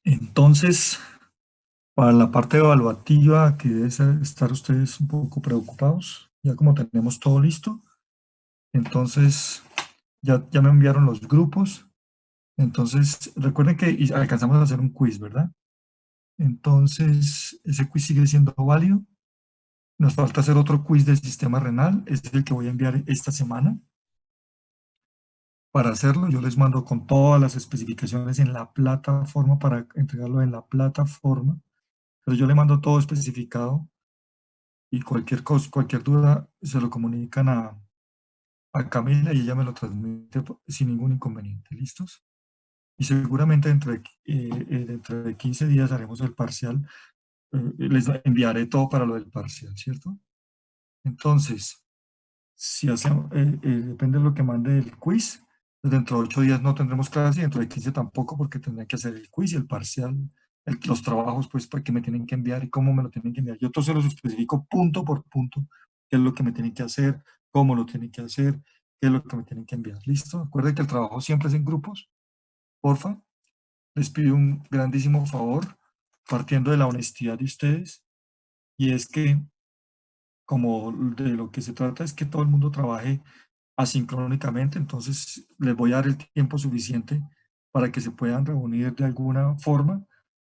Entonces, para la parte evaluativa, que debe estar ustedes un poco preocupados, ya como tenemos todo listo, entonces ya me enviaron los grupos, entonces recuerden que alcanzamos a hacer un quiz, ¿verdad? Entonces, ese quiz sigue siendo válido. Nos falta hacer otro quiz del sistema renal, es el que voy a enviar esta semana. Para hacerlo, yo les mando con todas las especificaciones en la plataforma para entregarlo en la plataforma, pero yo le mando todo especificado y cualquier cosa, cualquier duda se lo comunican a Camila y ella me lo transmite sin ningún inconveniente. ¿Listos? Y seguramente dentro de 15 días haremos el parcial. Les enviaré todo para lo del parcial, ¿cierto? Entonces, si hacemos, depende de lo que mande el quiz, pues dentro de 8 días no tendremos clase y dentro de 15 tampoco porque tendré que hacer el quiz y el parcial, los trabajos pues que me tienen que enviar y cómo me lo tienen que enviar. Yo todo se los especifico punto por punto, qué es lo que me tienen que hacer, cómo lo tienen que hacer, qué es lo que me tienen que enviar. ¿Listo? Recuerden que el trabajo siempre es en grupos, porfa. Les pido un grandísimo favor, partiendo de la honestidad de ustedes, y es que como de lo que se trata es que todo el mundo trabaje asincrónicamente, entonces les voy a dar el tiempo suficiente para que se puedan reunir de alguna forma,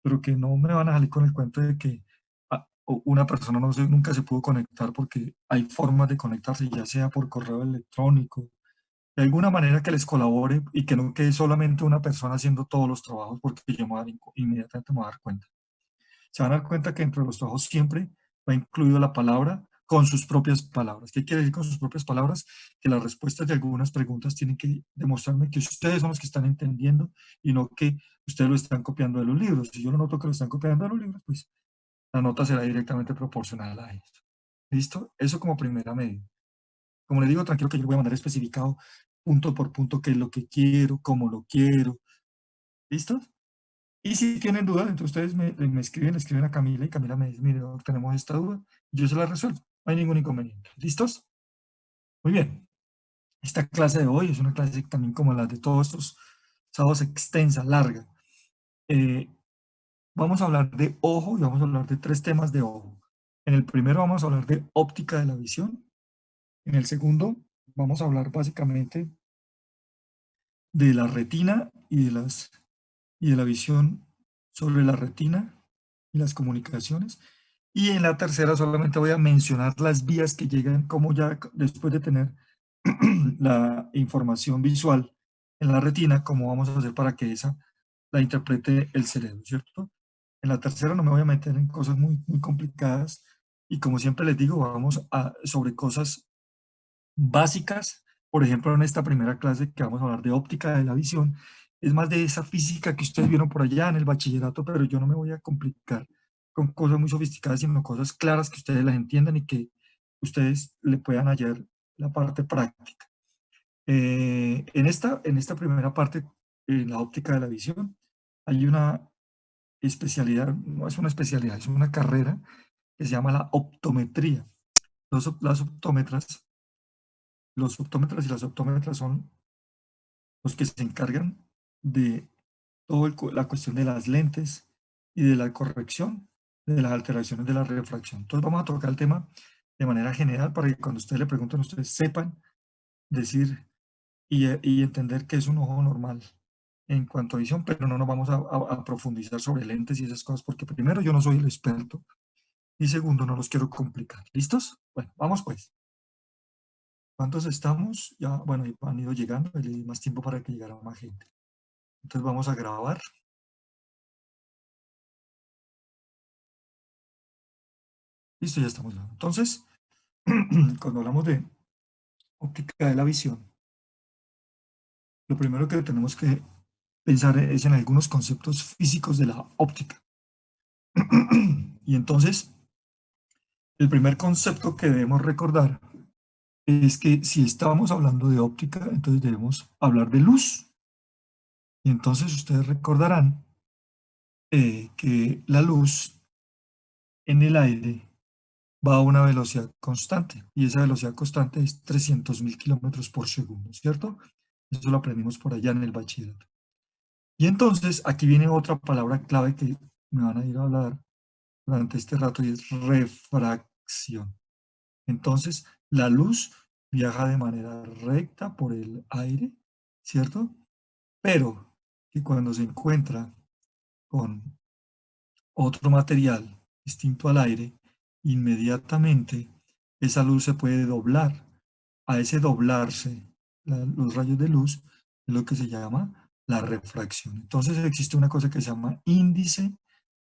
pero que no me van a salir con el cuento de que una persona nunca se pudo conectar porque hay formas de conectarse, ya sea por correo electrónico, de alguna manera que les colabore y que no quede solamente una persona haciendo todos los trabajos porque yo inmediatamente me voy a dar cuenta. Se van a dar cuenta que entre los trabajos siempre va incluido la palabra con sus propias palabras. ¿Qué quiere decir con sus propias palabras? Que las respuestas de algunas preguntas tienen que demostrarme que ustedes son los que están entendiendo y no que ustedes lo están copiando de los libros. Si yo lo noto que lo están copiando de los libros, pues la nota será directamente proporcional a esto. ¿Listo? Eso como primera medida. Como les digo, tranquilo que yo voy a mandar especificado punto por punto qué es lo que quiero, cómo lo quiero. ¿Listo? Y si tienen dudas, entonces ustedes me escriben, le escriben a Camila y Camila me dice, mire, tenemos esta duda, y yo se la resuelvo, no hay ningún inconveniente. ¿Listos? Muy bien. Esta clase de hoy es una clase también como las de todos estos sábados extensa, larga. Eh, Vamos a hablar de ojo y vamos a hablar de tres temas de ojo. En el primero vamos a hablar de óptica de la visión. En el segundo vamos a hablar básicamente de la retina y de la visión sobre la retina y las comunicaciones. Y en la tercera solamente voy a mencionar las vías que llegan, como ya después de tener la información visual en la retina, cómo vamos a hacer para que esa la interprete el cerebro, ¿cierto? En la tercera no me voy a meter en cosas muy complicadas y como siempre les digo, vamos sobre cosas básicas. Por ejemplo, en esta primera clase que vamos a hablar de óptica de la visión, es más de esa física que ustedes vieron por allá en el bachillerato, pero yo no me voy a complicar con cosas muy sofisticadas, sino cosas claras que ustedes las entiendan y que ustedes le puedan hallar la parte práctica. En esta primera parte, en la óptica de la visión, hay una especialidad, no es una especialidad, es una carrera que se llama la optometría. Las optómetras Los optómetras y las optómetras son los que se encargan de toda la cuestión de las lentes y de la corrección de las alteraciones de la refracción. Entonces vamos a tocar el tema de manera general para que cuando ustedes le pregunten, ustedes sepan decir y entender que es un ojo normal en cuanto a visión, pero no nos vamos a profundizar sobre lentes y esas cosas, porque primero yo no soy el experto y segundo no los quiero complicar. ¿Listos? Bueno, vamos pues. ¿Cuántos estamos? Ya, bueno, han ido llegando, le di más tiempo para que llegara más gente. Entonces vamos a grabar. Listo, ya estamos. Entonces, cuando hablamos de óptica de la visión, lo primero que tenemos que pensar es en algunos conceptos físicos de la óptica. Y entonces, el primer concepto que debemos recordar es que si estamos hablando de óptica, entonces debemos hablar de luz. Y entonces ustedes recordarán que la luz en el aire va a una velocidad constante y esa velocidad constante es 300.000 kilómetros por segundo, ¿cierto? Eso lo aprendimos por allá en el bachillerato. Y entonces aquí viene otra palabra clave que me van a ir a hablar durante este rato y es refracción. Entonces, la luz viaja de manera recta por el aire, ¿cierto? Pero que cuando se encuentra con otro material distinto al aire, inmediatamente esa luz se puede doblar. A ese doblarse los rayos de luz es lo que se llama la refracción. Entonces existe una cosa que se llama índice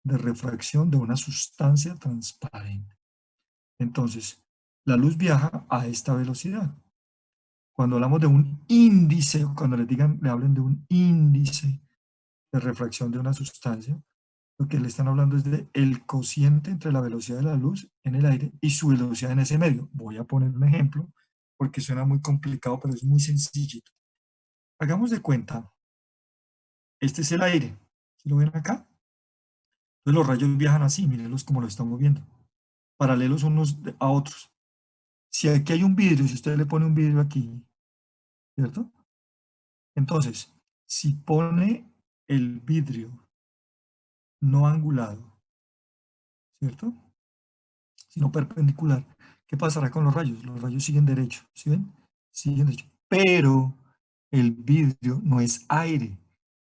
de refracción de una sustancia transparente. Entonces, la luz viaja a esta velocidad. Cuando hablamos de un índice, o cuando le hablen de un índice de refracción de una sustancia, lo que le están hablando es de el cociente entre la velocidad de la luz en el aire y su velocidad en ese medio. Voy a poner un ejemplo porque suena muy complicado, pero es muy sencillito. Hagamos de cuenta, este es el aire. ¿Sí lo ven acá? Entonces los rayos viajan así, mírenlos como lo estamos viendo, paralelos unos a otros. Si aquí hay un vidrio, si usted le pone un vidrio aquí, ¿cierto? Entonces, si pone el vidrio no angulado, ¿cierto? Sino perpendicular, ¿qué pasará con los rayos? Los rayos siguen derecho, ¿sí ven? Siguen derecho. Pero el vidrio no es aire.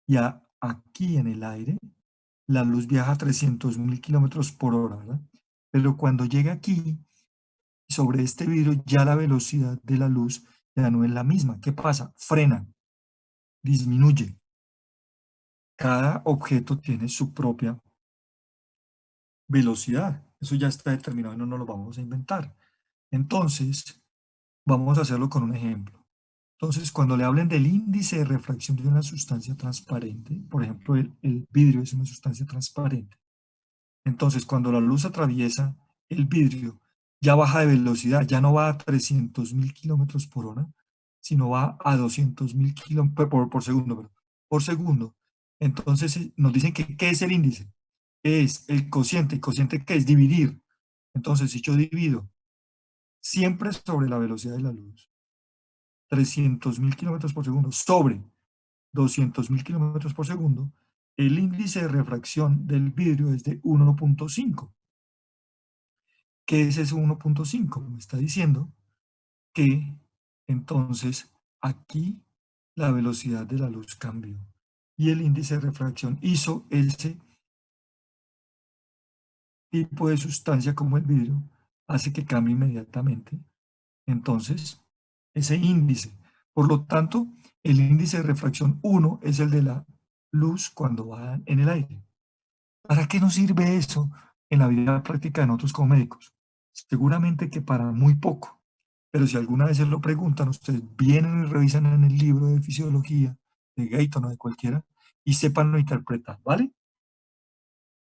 Ya aquí en el aire, la luz viaja a 300.000 kilómetros por hora, ¿verdad? Pero cuando llega aquí, sobre este vidrio, ya la velocidad de la luz ya no es la misma. ¿Qué pasa? Frena, disminuye. Cada objeto tiene su propia velocidad. Eso ya está determinado y no nos lo vamos a inventar. Entonces, vamos a hacerlo con un ejemplo. Entonces, cuando le hablen del índice de refracción de una sustancia transparente, por ejemplo, el vidrio es una sustancia transparente. Entonces, cuando la luz atraviesa el vidrio, ya baja de velocidad, ya no va a 300.000 kilómetros por hora, sino va a 200.000 kilómetros por segundo, por segundo. Entonces, nos dicen que ¿qué es el índice? Es el cociente. ¿El cociente qué es? Dividir. Entonces, si yo divido siempre sobre la velocidad de la luz, 300.000 kilómetros por segundo sobre 200.000 kilómetros por segundo, el índice de refracción del vidrio es de 1.5. ¿Qué es ese 1.5? Me está diciendo que entonces aquí la velocidad de la luz cambió y el índice de refracción hizo ese tipo de sustancia como el vidrio, hace que cambie inmediatamente. Entonces, ese índice. Por lo tanto, el índice de refracción 1 es el de la luz cuando va en el aire. ¿Para qué nos sirve eso en la vida práctica de nosotros como médicos? Seguramente que para muy poco. Pero si alguna vez se lo preguntan, ustedes vienen y revisan en el libro de fisiología, de Gayton o de cualquiera, y sepan lo interpretar, ¿vale?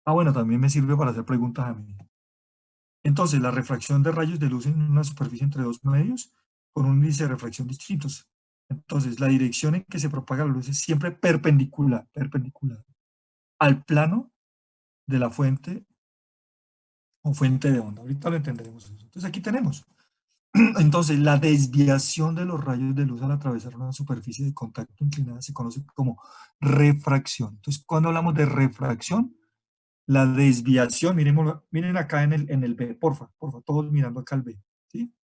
Ah, bueno, también me sirve para hacer preguntas a mí. Entonces, la refracción de rayos de luz en una superficie entre dos medios con un índice de refracción distintos. Entonces, la dirección en que se propaga la luz es siempre perpendicular, perpendicular al plano de la fuente o fuente de onda. Ahorita lo entenderemos eso. Entonces, aquí tenemos. Entonces, la desviación de los rayos de luz al atravesar una superficie de contacto inclinada se conoce como refracción. Entonces, cuando hablamos de refracción, la desviación, miren acá en el B, porfa, todos mirando acá el B, ¿sí?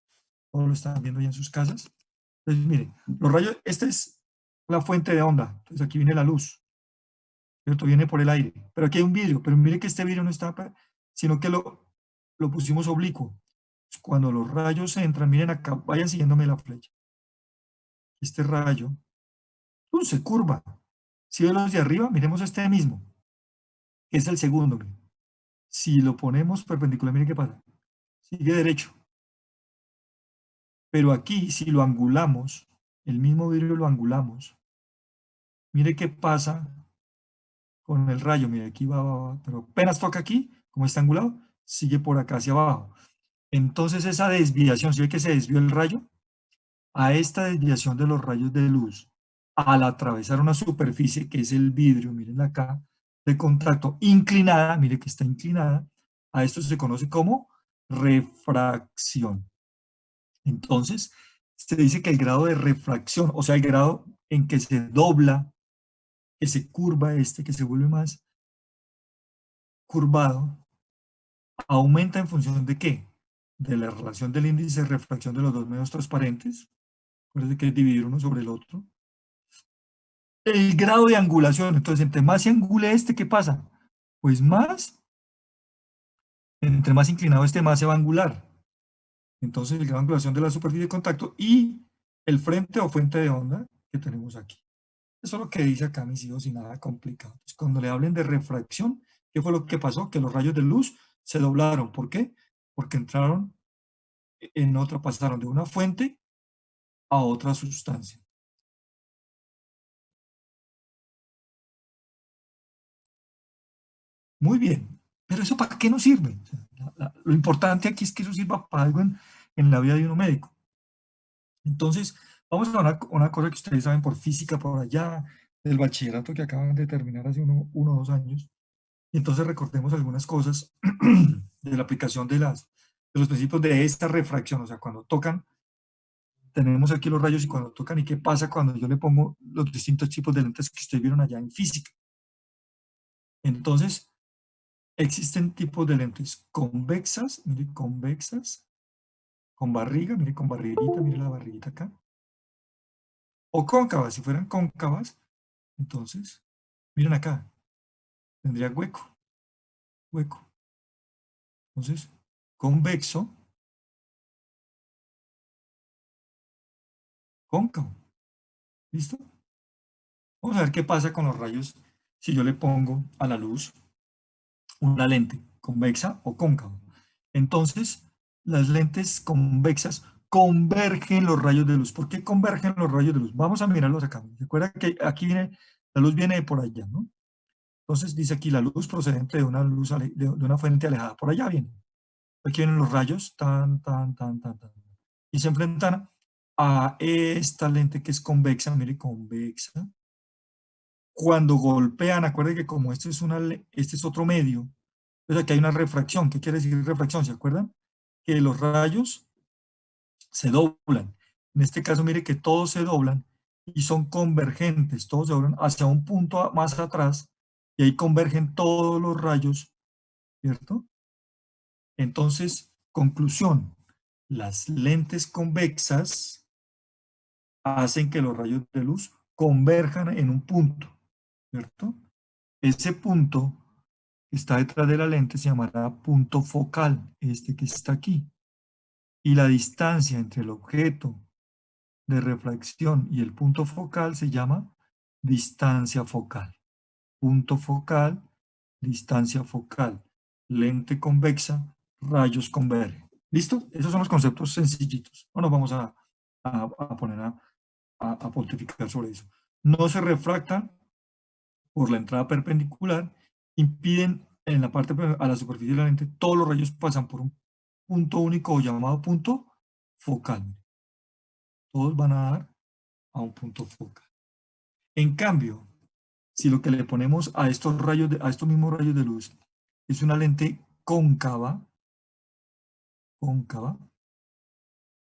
Todos lo están viendo ya en sus casas. Entonces, miren, los rayos, esta es la fuente de onda. Entonces, aquí viene la luz, ¿cierto? Viene por el aire. Pero aquí hay un vidrio, pero miren que este vidrio no está, sino que lo pusimos oblicuo. Cuando los rayos entran, miren acá, vayan siguiéndome la flecha. Este rayo, se curva. Si ven los de arriba, miremos este mismo, que es el segundo. Miren. Si lo ponemos perpendicular, miren qué pasa. Sigue derecho. Pero aquí, si lo angulamos, el mismo vidrio lo angulamos, mire qué pasa con el rayo. Mire, aquí va, pero apenas toca aquí, como está angulado, sigue por acá hacia abajo. Entonces esa desviación, ¿sí ve que se desvió el rayo? A esta desviación de los rayos de luz, al atravesar una superficie que es el vidrio, miren acá, de contacto inclinada, mire que está inclinada, a esto se conoce como refracción. Entonces, se dice que el grado de refracción, o sea, el grado en que se dobla que se curva que se vuelve más curvado, aumenta en función de ¿qué? De la relación del índice de refracción de los dos medios transparentes. Acuérdense que es dividir uno sobre el otro. El grado de angulación. Entonces, entre más se angule ¿qué pasa? Pues entre más inclinado más se va a angular. Entonces, el grado de angulación de la superficie de contacto y el frente o fuente de onda que tenemos aquí. Eso es lo que dice acá, mis hijos, y nada complicado. Entonces, cuando le hablen de refracción, ¿qué fue lo que pasó? Que los rayos de luz se doblaron. ¿Por qué? Porque entraron en otra, pasaron de una fuente a otra sustancia. Muy bien, pero ¿eso para qué nos sirve? O sea, lo importante aquí es que eso sirva para algo en la vida de uno médico. Entonces, vamos a una cosa que ustedes saben por física, por allá, del bachillerato que acaban de terminar hace uno o 2 años. Y entonces recordemos algunas cosas de la aplicación de los principios de esta refracción. O sea, cuando tocan, tenemos aquí los rayos y cuando tocan, ¿y qué pasa cuando yo le pongo los distintos tipos de lentes que ustedes vieron allá en física? Entonces, existen tipos de lentes convexas, mire, convexas, con barriga, mire, con barriguita, mire la barriguita acá, o cóncavas. Si fueran cóncavas, entonces, miren acá, tendría hueco, hueco. Entonces, convexo, cóncavo. ¿Listo? Vamos a ver qué pasa con los rayos si yo le pongo a la luz una lente convexa o cóncava. Entonces, las lentes convexas convergen los rayos de luz. ¿Por qué convergen los rayos de luz? Vamos a mirarlos acá. Recuerda que aquí viene, la luz viene de por allá, ¿no? Entonces dice aquí la luz procedente de una luz de una fuente alejada. Por allá viene. Aquí vienen los rayos, tan, tan, tan, tan, tan. Y se enfrentan a esta lente que es convexa, mire, convexa. Cuando golpean, acuérdense que como este es otro medio, entonces aquí hay una refracción. ¿Qué quiere decir refracción? ¿Se acuerdan? Que los rayos se doblan. En este caso, mire que todos se doblan y son convergentes. Todos se doblan hacia un punto más atrás y ahí convergen todos los rayos, ¿cierto? Entonces, conclusión, las lentes convexas hacen que los rayos de luz converjan en un punto, ¿cierto? Ese punto que está detrás de la lente se llamará punto focal, este que está aquí. Y la distancia entre el objeto de refracción y el punto focal se llama distancia focal. Punto focal, distancia focal, lente convexa, rayos convergen. ¿Listo? Esos son los conceptos sencillitos. No nos vamos a poner a pontificar sobre eso. No se refractan por la entrada perpendicular, impiden en la parte a la superficie de la lente, todos los rayos pasan por un punto único llamado punto focal. Todos van a dar a un punto focal. En cambio, si lo que le ponemos a estos a estos mismos rayos de luz es una lente cóncava,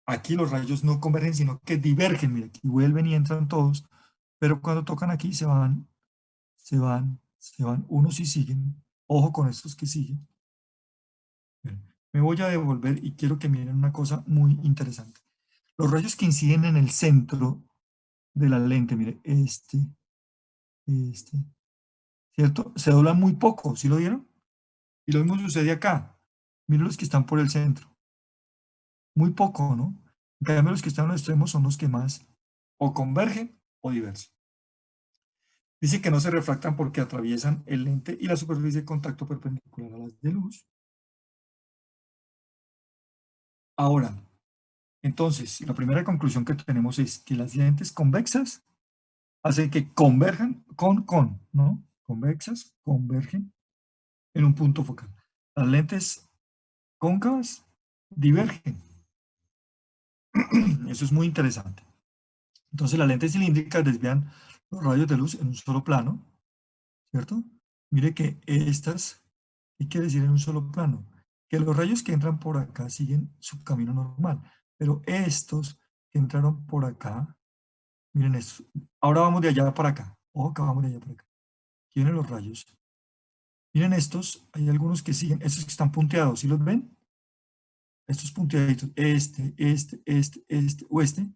aquí los rayos no convergen, sino que divergen. Mira, aquí vuelven y entran todos, pero cuando tocan aquí se van, unos y siguen. Ojo con estos que siguen. Me voy a devolver y quiero que miren una cosa muy interesante. Los rayos que inciden en el centro de la lente, mire, este, ¿cierto? Se doblan muy poco, ¿sí lo vieron? Y lo mismo sucede acá. Miren los que están por el centro. Muy poco, ¿no? En cambio, los que están en los extremos son los que más o convergen o divergen. Dice que no se refractan porque atraviesan el lente y la superficie de contacto perpendicular a las de luz. Ahora, entonces, la primera conclusión que tenemos es que las lentes convexas hacen que converjan ¿no? Convexas convergen en un punto focal. Las lentes cóncavas divergen. Eso es muy interesante. Entonces, las lentes cilíndricas desvían los rayos de luz en un solo plano, ¿cierto? Mire que estas, ¿qué quiere decir en un solo plano? Que los rayos que entran por acá siguen su camino normal, pero estos que entraron por acá, miren esto, ahora vamos de allá para acá. Ojo, que vamos de allá para acá. Aquí vienen los rayos. Miren estos, hay algunos que siguen, estos que están punteados, ¿sí los ven? Estos punteaditos, o este,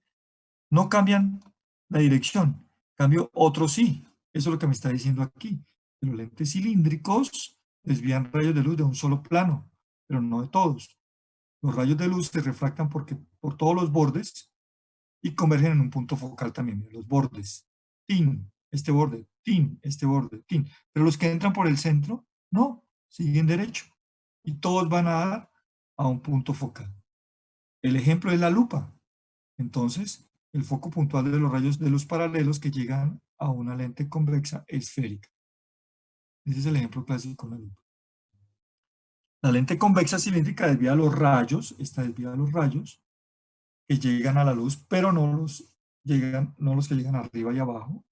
no cambian la dirección. En cambio, otros sí. Eso es lo que me está diciendo aquí. Los lentes cilíndricos desvían rayos de luz de un solo plano, pero no de todos. Los rayos de luz se refractan por todos los bordes y convergen en un punto focal también. Miren, los bordes. Tin, este borde, tin, este borde, tin. Pero los que entran por el centro, no, siguen derecho. Y todos van a dar a un punto focal. El ejemplo es la lupa. Entonces, el foco puntual de los rayos de luz paralelos que llegan a una lente convexa esférica. Ese es el ejemplo clásico de la lupa. La lente convexa cilíndrica desvía los rayos, esta desvía los rayos que llegan a la luz, pero no los que llegan arriba y abajo.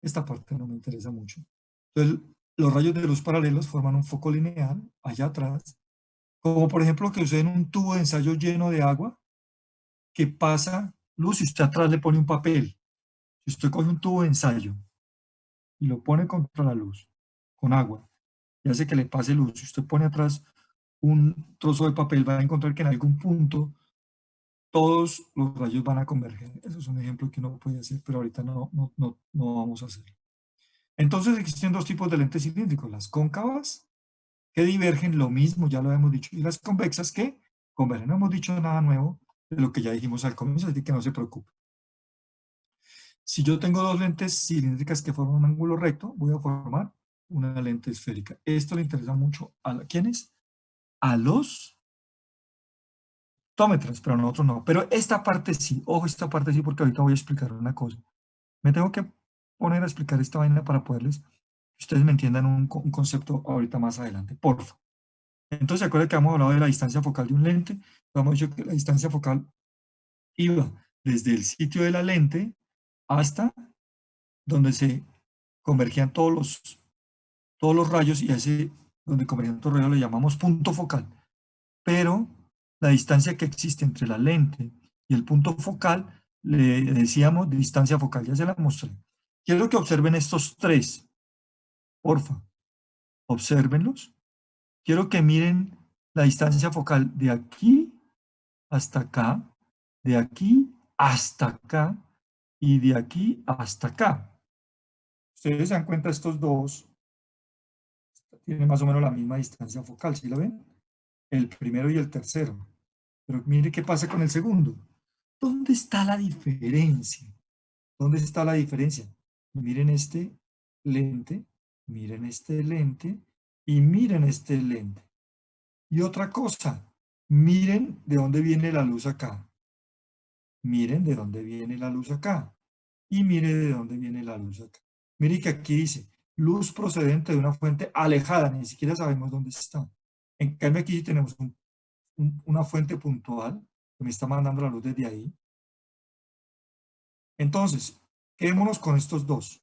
Esta parte no me interesa mucho. Entonces, los rayos de luz paralelos forman un foco lineal allá atrás, como por ejemplo que usted en un tubo de ensayo lleno de agua, que pasa luz y usted atrás le pone un papel. Si usted coge un tubo de ensayo y lo pone contra la luz, con agua, y hace que le pase luz, si usted pone atrás un trozo de papel, va a encontrar que en algún punto todos los rayos van a converger. Eso es un ejemplo que uno puede hacer, pero ahorita no vamos a hacerlo. Entonces existen dos tipos de lentes cilíndricos, las cóncavas, que divergen, lo mismo, ya lo hemos dicho, y las convexas que convergen. No hemos dicho nada nuevo de lo que ya dijimos al comienzo, así que no se preocupe. Si yo tengo dos lentes cilíndricas que forman un ángulo recto, voy a formar una lente esférica. Esto le interesa mucho a ¿quiénes? A los optómetras, pero a nosotros no. Pero esta parte sí, ojo, esta parte sí, porque ahorita voy a explicar una cosa. Me tengo que poner a explicar esta vaina para poderles, que ustedes me entiendan un concepto ahorita más adelante, porfa. Entonces, ¿se acuerdan que hemos hablado de la distancia focal de un lente? Hemos dicho que la distancia focal iba desde el sitio de la lente hasta donde se convergían todos los rayos, y a ese donde convergían todos los rayos le llamamos punto focal. Pero la distancia que existe entre la lente y el punto focal le decíamos distancia focal, ya se la mostré. Quiero que observen estos tres, porfa, obsérvenlos. Quiero que miren la distancia focal de aquí hasta acá, de aquí hasta acá y de aquí hasta acá. Ustedes se dan cuenta, estos dos tienen más o menos la misma distancia focal, ¿sí la ven? El primero y el tercero. Pero mire qué pasa con el segundo. ¿Dónde está la diferencia? ¿Dónde está la diferencia? Miren miren este lente y miren este lente. Y otra cosa, miren de dónde viene la luz acá. Miren de dónde viene la luz acá. Y mire de dónde viene la luz acá. Mire que aquí dice, luz procedente de una fuente alejada, ni siquiera sabemos dónde está. En cambio aquí tenemos una fuente puntual que me está mandando la luz desde ahí. Entonces, quedémonos con estos dos.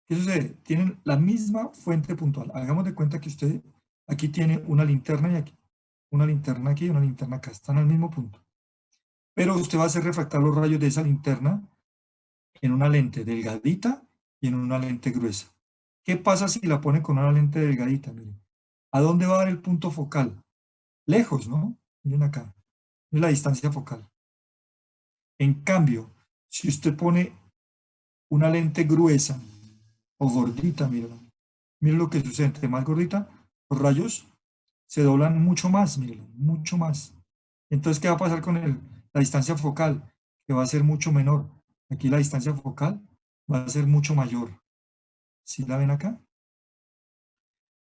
¿Qué sucede? Tienen la misma fuente puntual. Hagamos de cuenta que usted aquí tiene una linterna y aquí. Una linterna aquí y una linterna acá. Están al mismo punto. Pero usted va a hacer refractar los rayos de esa linterna en una lente delgadita y en una lente gruesa. ¿Qué pasa si la pone con una lente delgadita? Miren. ¿A dónde va a dar el punto focal? Lejos, ¿no? Miren acá. Es la distancia focal. En cambio, si usted pone una lente gruesa o gordita, miren, miren lo que sucede. Entre más gordita, los rayos se doblan mucho más, miren, mucho más. Entonces, ¿qué va a pasar con la distancia focal? Que va a ser mucho menor. Aquí la distancia focal va a ser mucho mayor. ¿Sí la ven acá?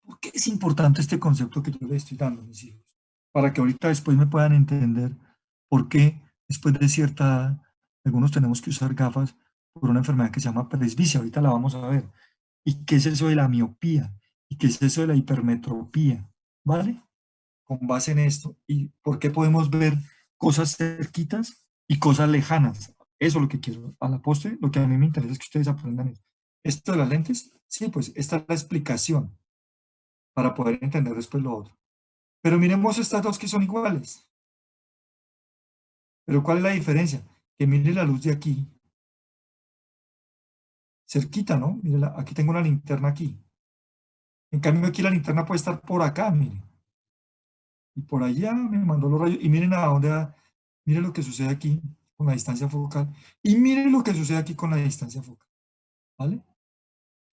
¿Por qué es importante este concepto que yo les estoy dando, mis hijos? Para que ahorita después me puedan entender por qué después de cierta edad algunos tenemos que usar gafas por una enfermedad que se llama presbicia. Ahorita la vamos a ver. ¿Y qué es eso de la miopía? ¿Y qué es eso de la hipermetropía? ¿Vale? Con base en esto. ¿Y por qué podemos ver cosas cerquitas y cosas lejanas? Eso es lo que quiero. A la postre, lo que a mí me interesa es que ustedes aprendan esto. ¿Esto de las lentes? Sí, pues esta es la explicación para poder entender después lo otro. Pero miremos estas dos que son iguales. Pero ¿cuál es la diferencia? Que mire la luz de aquí cerquita, ¿no? Mire, aquí tengo una linterna aquí. En cambio aquí la linterna puede estar por acá, mire. Y por allá me mandó los rayos. Y miren a dónde va. Miren lo que sucede aquí con la distancia focal. Y miren lo que sucede aquí con la distancia focal. ¿Vale?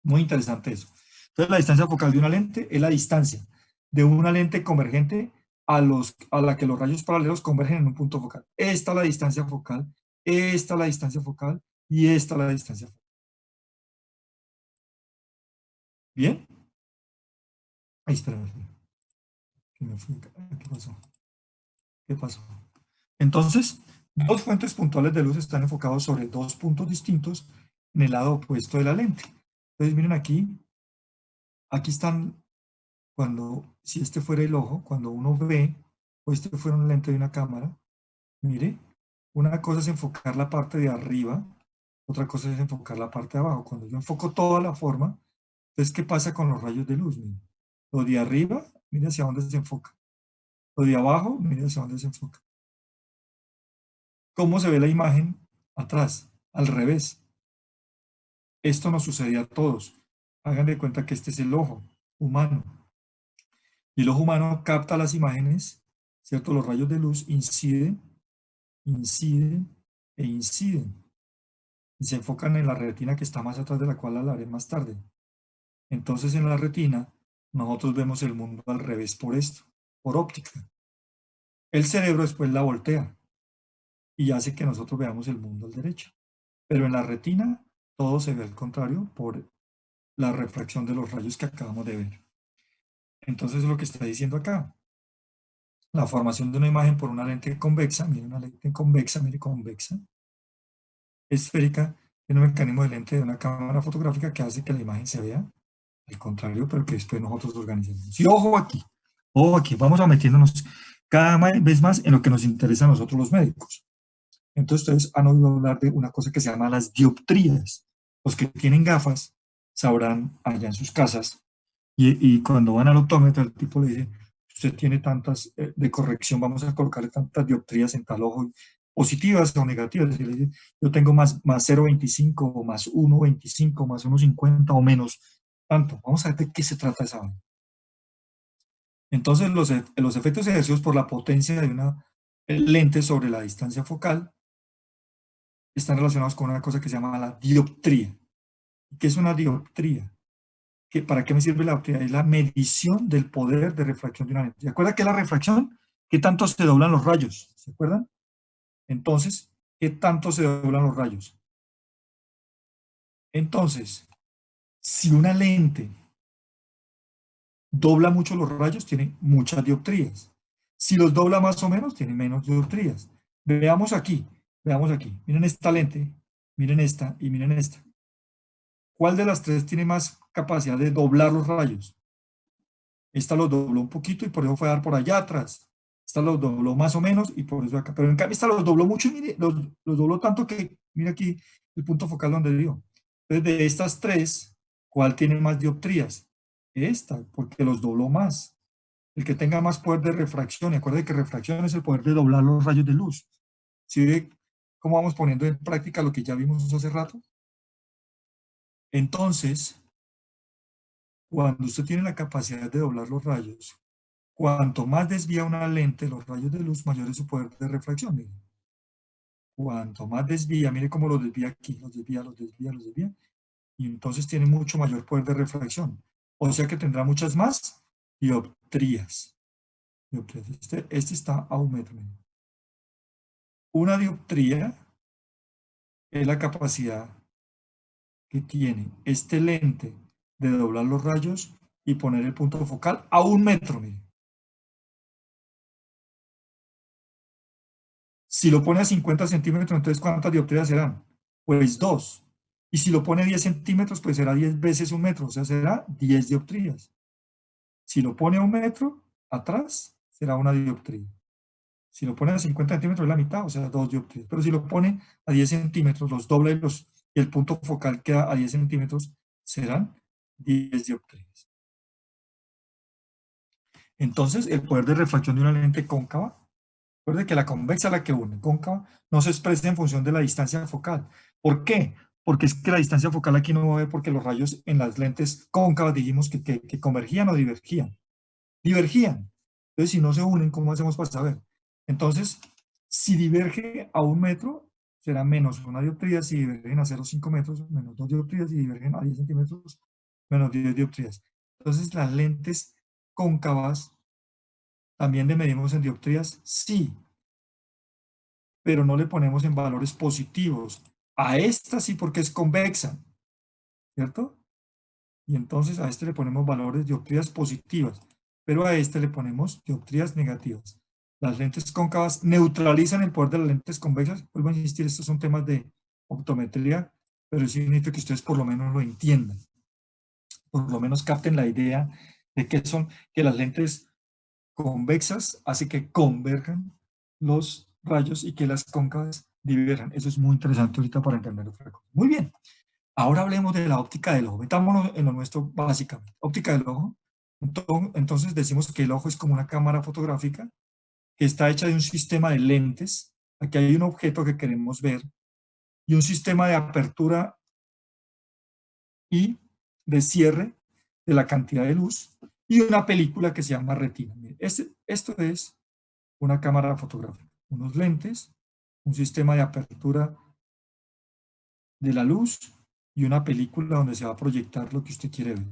Muy interesante eso. Entonces la distancia focal de una lente es la distancia de una lente convergente a la que los rayos paralelos convergen en un punto focal. Esta es la distancia focal, esta es la distancia focal y esta es la distancia focal. ¿Bien? Ay, espérame. ¿Qué pasó? ¿Qué pasó? Entonces, dos fuentes puntuales de luz están enfocados sobre dos puntos distintos en el lado opuesto de la lente. Entonces, miren aquí están, si este fuera el ojo, cuando uno ve, o este fuera una lente de una cámara, mire, una cosa es enfocar la parte de arriba, otra cosa es enfocar la parte de abajo. Cuando yo enfoco toda la forma, entonces, ¿qué pasa con los rayos de luz? Mire, lo de arriba, mire hacia dónde se enfoca. Lo de abajo, mire hacia dónde se enfoca. ¿Cómo se ve la imagen? Atrás, al revés. Esto nos sucede a todos. Hagan de cuenta que este es el ojo humano. Y el ojo humano capta las imágenes, ¿cierto? Los rayos de luz inciden, inciden e inciden. Y se enfocan en la retina que está más atrás, de la cual hablaré más tarde. Entonces en la retina nosotros vemos el mundo al revés por esto, por óptica. El cerebro después la voltea y hace que nosotros veamos el mundo al derecho. Pero en la retina todo se ve al contrario por la refracción de los rayos que acabamos de ver. Entonces lo que está diciendo acá, la formación de una imagen por una lente convexa, mire una lente convexa, mire convexa, esférica, tiene un mecanismo de lente de una cámara fotográfica que hace que la imagen se vea al contrario, pero que después nosotros organizamos. Y ojo aquí, vamos a metiéndonos cada vez más en lo que nos interesa a nosotros los médicos. Entonces ustedes han oído hablar de una cosa que se llama las dioptrías. Los que tienen gafas sabrán allá en sus casas y cuando van al optómetra el tipo le dice, usted tiene tantas de corrección, vamos a colocarle tantas dioptrías en tal ojo, positivas o negativas. Y le dice, yo tengo más 0,25 o más 1,25, más 1,50 o menos tanto. Vamos a ver de qué se trata esa vaina. Entonces los efectos ejercidos por la potencia de una lente sobre la distancia focal están relacionados con una cosa que se llama la dioptría. ¿Qué es una dioptría? ¿Para qué me sirve la dioptría? Es la medición del poder de refracción de una lente. ¿Se acuerdan qué es la refracción? ¿Qué tanto se doblan los rayos? ¿Se acuerdan? Entonces, ¿qué tanto se doblan los rayos? Entonces, si una lente dobla mucho los rayos, tiene muchas dioptrías. Si los dobla más o menos, tiene menos dioptrías. Veamos aquí. Miren esta lente, miren esta y miren esta. ¿Cuál de las tres tiene más capacidad de doblar los rayos? Esta los dobló un poquito y por eso fue a dar por allá atrás. Esta los dobló más o menos y por eso acá. Pero en cambio esta los dobló mucho y mire, los dobló tanto que, mira aquí el punto focal donde dio. Entonces de estas tres, ¿cuál tiene más dioptrías? Esta, porque los dobló más. El que tenga más poder de refracción, y acuérdense que refracción es el poder de doblar los rayos de luz. ¿Sí ve cómo vamos poniendo en práctica lo que ya vimos hace rato? Entonces, cuando usted tiene la capacidad de doblar los rayos, cuanto más desvía una lente los rayos de luz, mayor es su poder de refracción. Mire. Cuanto más desvía, mire cómo los desvía aquí, los desvía, los desvía, los desvía, y entonces tiene mucho mayor poder de refracción. O sea que tendrá muchas más dioptrías. Este está a 1 metro. Una dioptría es la capacidad que tiene este lente de doblar los rayos y poner el punto focal a 1 metro. Mire. Si lo pone a 50 centímetros, entonces ¿cuántas dioptrías serán? Pues 2. Y si lo pone a 10 centímetros, pues será 10 veces 1 metro, o sea, será 10 dioptrías. Si lo pone a 1 metro, atrás, será una dioptría. Si lo pone a 50 centímetros, es la mitad, o sea, 2 dioptrías. Pero si lo pone a 10 centímetros, los dobla y el punto focal queda a 10 centímetros, serán 10 dioptrías. Entonces, el poder de refracción de una lente cóncava, recuerde que la convexa es la que une, cóncava, no se expresa en función de la distancia focal. ¿Por qué? porque es que la distancia focal aquí no va a ver porque los rayos en las lentes cóncavas dijimos que convergían o divergían. Divergían. Entonces, si no se unen, ¿cómo hacemos para saber? Entonces, si diverge a 1 metro, será menos 1 dioptría, si divergen a 0,5 metros, menos 2 dioptrías, si divergen a 10 centímetros, menos 10 dioptrías. Entonces, las lentes cóncavas también le medimos en dioptrías, sí, pero no le ponemos en valores positivos. A esta sí porque es convexa, ¿cierto? Y entonces a este le ponemos valores dioptrías positivas, pero a este le ponemos dioptrías negativas. Las lentes cóncavas neutralizan el poder de las lentes convexas. Vuelvo a insistir, estos son temas de optometría, pero sí necesito que ustedes por lo menos lo entiendan, por lo menos capten la idea de que son que las lentes convexas hace que converjan los rayos y que las cóncavas diverjan. Eso es muy interesante ahorita para entender otra cosa. Muy bien. Ahora hablemos de la óptica del ojo. Metámonos en lo nuestro básicamente. Óptica del ojo. Entonces decimos que el ojo es como una cámara fotográfica que está hecha de un sistema de lentes. Aquí hay un objeto que queremos ver y un sistema de apertura y de cierre de la cantidad de luz y una película que se llama retina. Esto es una cámara fotográfica, unos lentes, un sistema de apertura de la luz y una película donde se va a proyectar lo que usted quiere ver.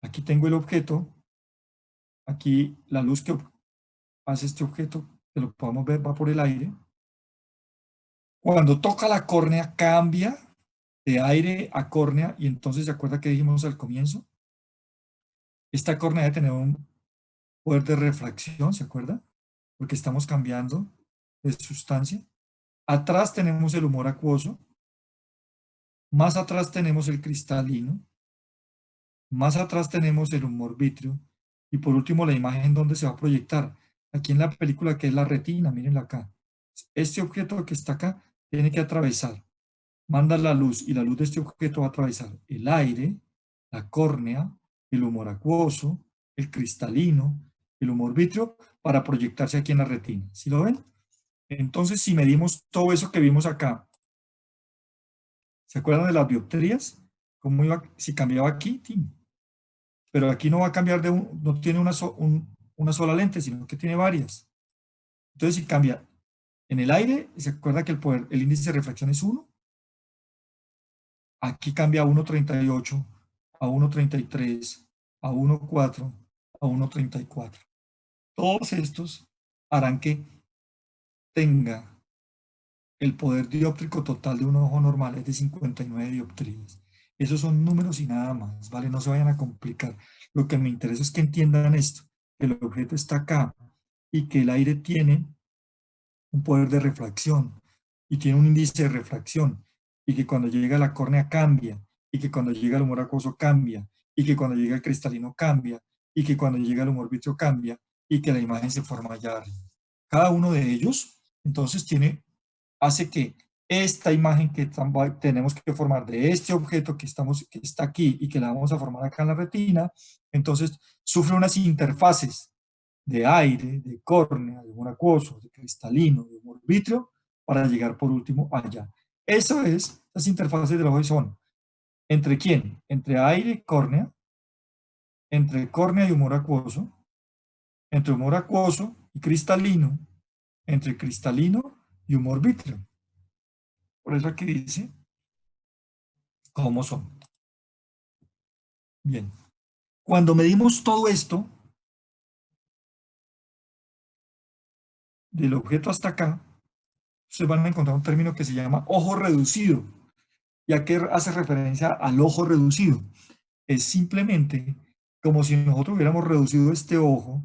Aquí tengo el objeto, aquí la luz que hace este objeto, que lo podemos ver, va por el aire. Cuando toca la córnea cambia de aire a córnea y entonces se acuerda que dijimos al comienzo, esta córnea debe tener un poder de refracción, ¿se acuerda? Porque estamos cambiando de sustancia. Atrás tenemos el humor acuoso, más atrás tenemos el cristalino, más atrás tenemos el humor vítreo y por último la imagen donde se va a proyectar. Aquí en la película que es la retina, mírenla acá. Este objeto que está acá tiene que atravesar, manda la luz y la luz de este objeto va a atravesar el aire, la córnea, el humor acuoso, el cristalino, el humor vítreo para proyectarse aquí en la retina. ¿Sí lo ven? Entonces, si medimos todo eso que vimos acá, ¿se acuerdan de las dioptrías? ¿Cómo iba? Si cambiaba aquí, ¡tim! Pero aquí no va a cambiar no tiene una sola lente, sino que tiene varias. Entonces, si cambia en el aire, ¿se acuerda que el índice de refracción es 1? Aquí cambia a 1,38, a 1,33, a 1,4, a 1,34. Todos estos harán que tenga el poder dióptrico total de un ojo normal es de 59 dioptrías. Esos son números y nada más, ¿vale? No se vayan a complicar. Lo que me interesa es que entiendan esto, que el objeto está acá y que el aire tiene un poder de refracción y tiene un índice de refracción y que cuando llega a la córnea cambia y que cuando llega al humor acuoso cambia y que cuando llega al cristalino cambia y que cuando llega al humor vítreo cambia y que la imagen se forma allá arriba. Cada uno de ellos entonces hace que esta imagen que tenemos que formar de este objeto que está aquí y que la vamos a formar acá en la retina, entonces sufre unas interfaces de aire, de córnea, de humor acuoso, de cristalino, de humor vítreo, para llegar por último allá. Eso es, las interfaces del ojo son, ¿entre quién? Entre aire y córnea, entre córnea y humor acuoso, entre humor acuoso y cristalino, entre cristalino y humor vítreo. Por eso aquí dice cómo son. Bien. Cuando medimos todo esto, del objeto hasta acá, ustedes van a encontrar un término que se llama ojo reducido. ¿Y a qué hace referencia al ojo reducido? Es simplemente como si nosotros hubiéramos reducido este ojo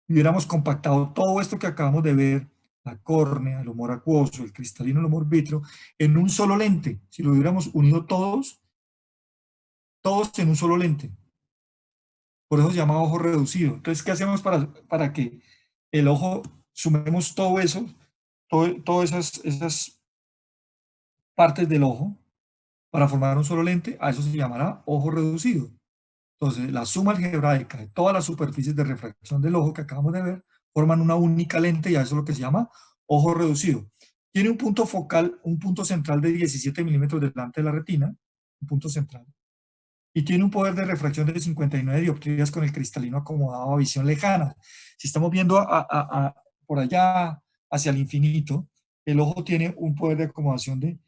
y hubiéramos compactado todo esto que acabamos de ver, la córnea, el humor acuoso, el cristalino, el humor vítreo, en un solo lente. Si lo hubiéramos unido todos en un solo lente. Por eso se llama ojo reducido. Entonces, ¿qué hacemos para que el ojo, sumemos todo eso, todas esas partes del ojo para formar un solo lente? A eso se llamará ojo reducido. Entonces, la suma algebraica de todas las superficies de refracción del ojo que acabamos de ver forman una única lente y a eso es lo que se llama ojo reducido. Tiene un punto focal, un punto central de 17 milímetros delante de la retina, un punto central. Y tiene un poder de refracción de 59 dioptrías con el cristalino acomodado a visión lejana. Si estamos viendo por allá hacia el infinito, el ojo tiene un poder de acomodación de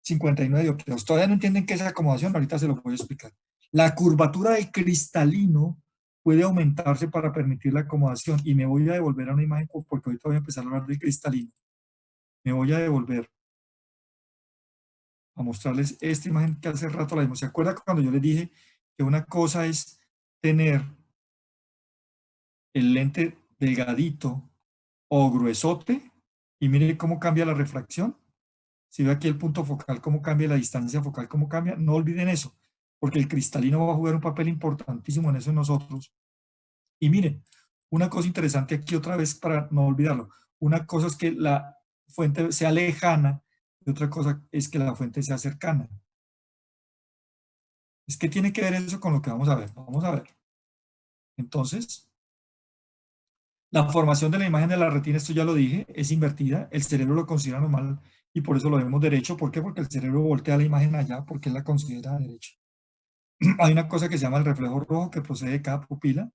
59 dioptrías. Todavía no entienden qué es acomodación, ahorita se lo voy a explicar. La curvatura del cristalino puede aumentarse para permitir la acomodación. Y me voy a devolver a una imagen porque ahorita voy a empezar a hablar del cristalino. Me voy a devolver a mostrarles esta imagen que hace rato la vimos. ¿Se acuerdan cuando yo les dije que una cosa es tener el lente delgadito o gruesote? Y mire cómo cambia la refracción. Si ve aquí el punto focal, cómo cambia la distancia focal, cómo cambia. No olviden eso, porque el cristalino va a jugar un papel importantísimo en eso en nosotros. Y miren, una cosa interesante aquí otra vez para no olvidarlo. Una cosa es que la fuente sea lejana y otra cosa es que la fuente sea cercana. Es que tiene que ver eso con lo que vamos a ver. Vamos a ver. Entonces, la formación de la imagen de la retina, esto ya lo dije, es invertida. El cerebro lo considera normal y por eso lo vemos derecho. ¿Por qué? Porque el cerebro voltea la imagen allá porque él la considera derecha. Hay una cosa que se llama el reflejo rojo que procede de cada pupila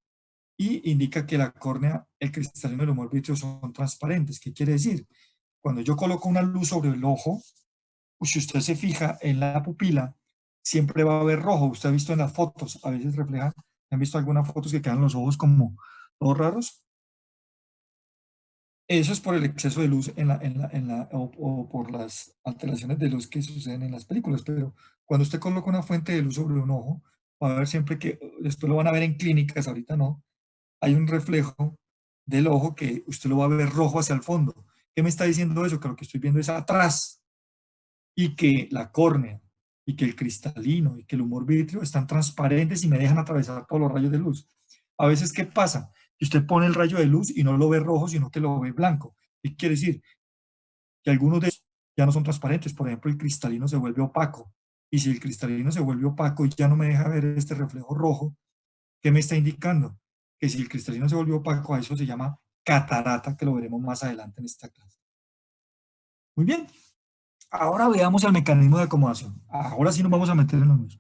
y indica que la córnea, el cristalino y el humor vítreo son transparentes. ¿Qué quiere decir? Cuando yo coloco una luz sobre el ojo, si usted se fija en la pupila, siempre va a haber rojo. Usted ha visto en las fotos, a veces refleja, ¿han visto algunas fotos que quedan los ojos como todos raros? Eso es por el exceso de luz o por las alteraciones de luz que suceden en las películas, pero cuando usted coloca una fuente de luz sobre un ojo, va a ver siempre que, después lo van a ver en clínicas, ahorita no, hay un reflejo del ojo que usted lo va a ver rojo hacia el fondo. ¿Qué me está diciendo eso? Que lo que estoy viendo es atrás y que la córnea y que el cristalino y que el humor vítreo están transparentes y me dejan atravesar todos los rayos de luz. A veces, ¿qué pasa? Que usted pone el rayo de luz y no lo ve rojo, sino que lo ve blanco. ¿Qué quiere decir? Que algunos de ellos ya no son transparentes. Por ejemplo, el cristalino se vuelve opaco. Y si el cristalino se vuelve opaco y ya no me deja ver este reflejo rojo, ¿qué me está indicando? Que si el cristalino se volvió opaco, a eso se llama catarata, que lo veremos más adelante en esta clase. Muy bien. Ahora veamos el mecanismo de acomodación. Ahora sí nos vamos a meter en los números.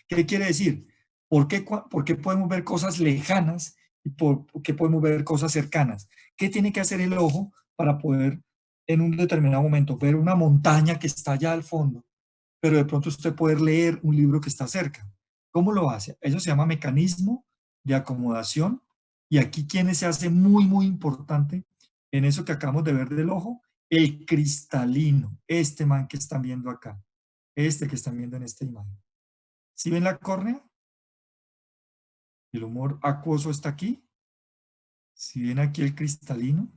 ¿Qué quiere decir? ¿Por qué podemos ver cosas lejanas y por qué podemos ver cosas cercanas? ¿Qué tiene que hacer el ojo para poder en un determinado momento ver una montaña que está allá al fondo, pero de pronto usted poder leer un libro que está cerca? ¿Cómo lo hace? Eso se llama mecanismo de acomodación. Y aquí quien se hace muy, muy importante en eso que acabamos de ver del ojo, el cristalino, este man que están viendo acá, este que están viendo en esta imagen. ¿Sí ven la córnea? El humor acuoso está aquí. Si ven aquí el cristalino,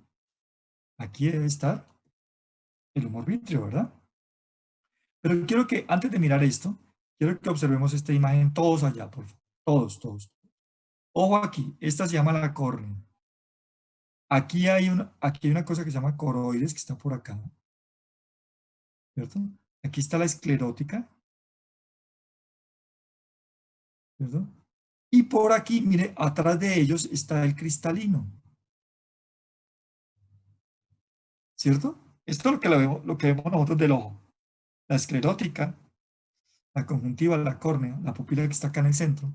aquí debe estar el humor vítreo, ¿verdad? Pero quiero que, antes de mirar esto, quiero que observemos esta imagen todos allá, por favor. Todos, todos. Ojo aquí, esta se llama la córnea. Aquí hay una cosa que se llama coroides, que está por acá, ¿cierto? Aquí está la esclerótica, ¿cierto? Y por aquí, mire, atrás de ellos está el cristalino, ¿cierto? Esto es lo que vemos nosotros del ojo. La esclerótica, la conjuntiva, la córnea, la pupila que está acá en el centro,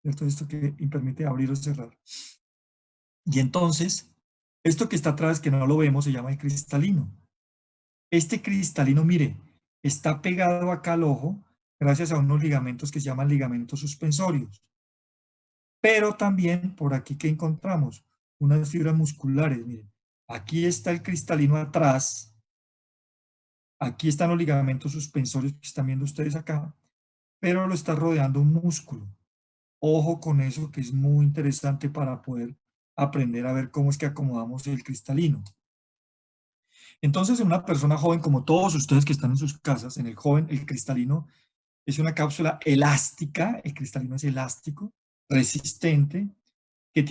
¿cierto? Esto que permite abrir o cerrar. Y entonces, esto que está atrás, que no lo vemos, se llama el cristalino. Este cristalino, mire, está pegado acá al ojo gracias a unos ligamentos que se llaman ligamentos suspensorios. Pero también por aquí que encontramos unas fibras musculares, miren. Aquí está el cristalino atrás. Aquí están los ligamentos suspensorios que están viendo ustedes acá, pero lo está rodeando un músculo. Ojo con eso, que es muy interesante para poder aprender a ver cómo es que acomodamos el cristalino. Entonces, en una persona joven, como todos ustedes que están en sus casas, en el joven, el cristalino es una cápsula elástica, el cristalino es elástico, resistente, que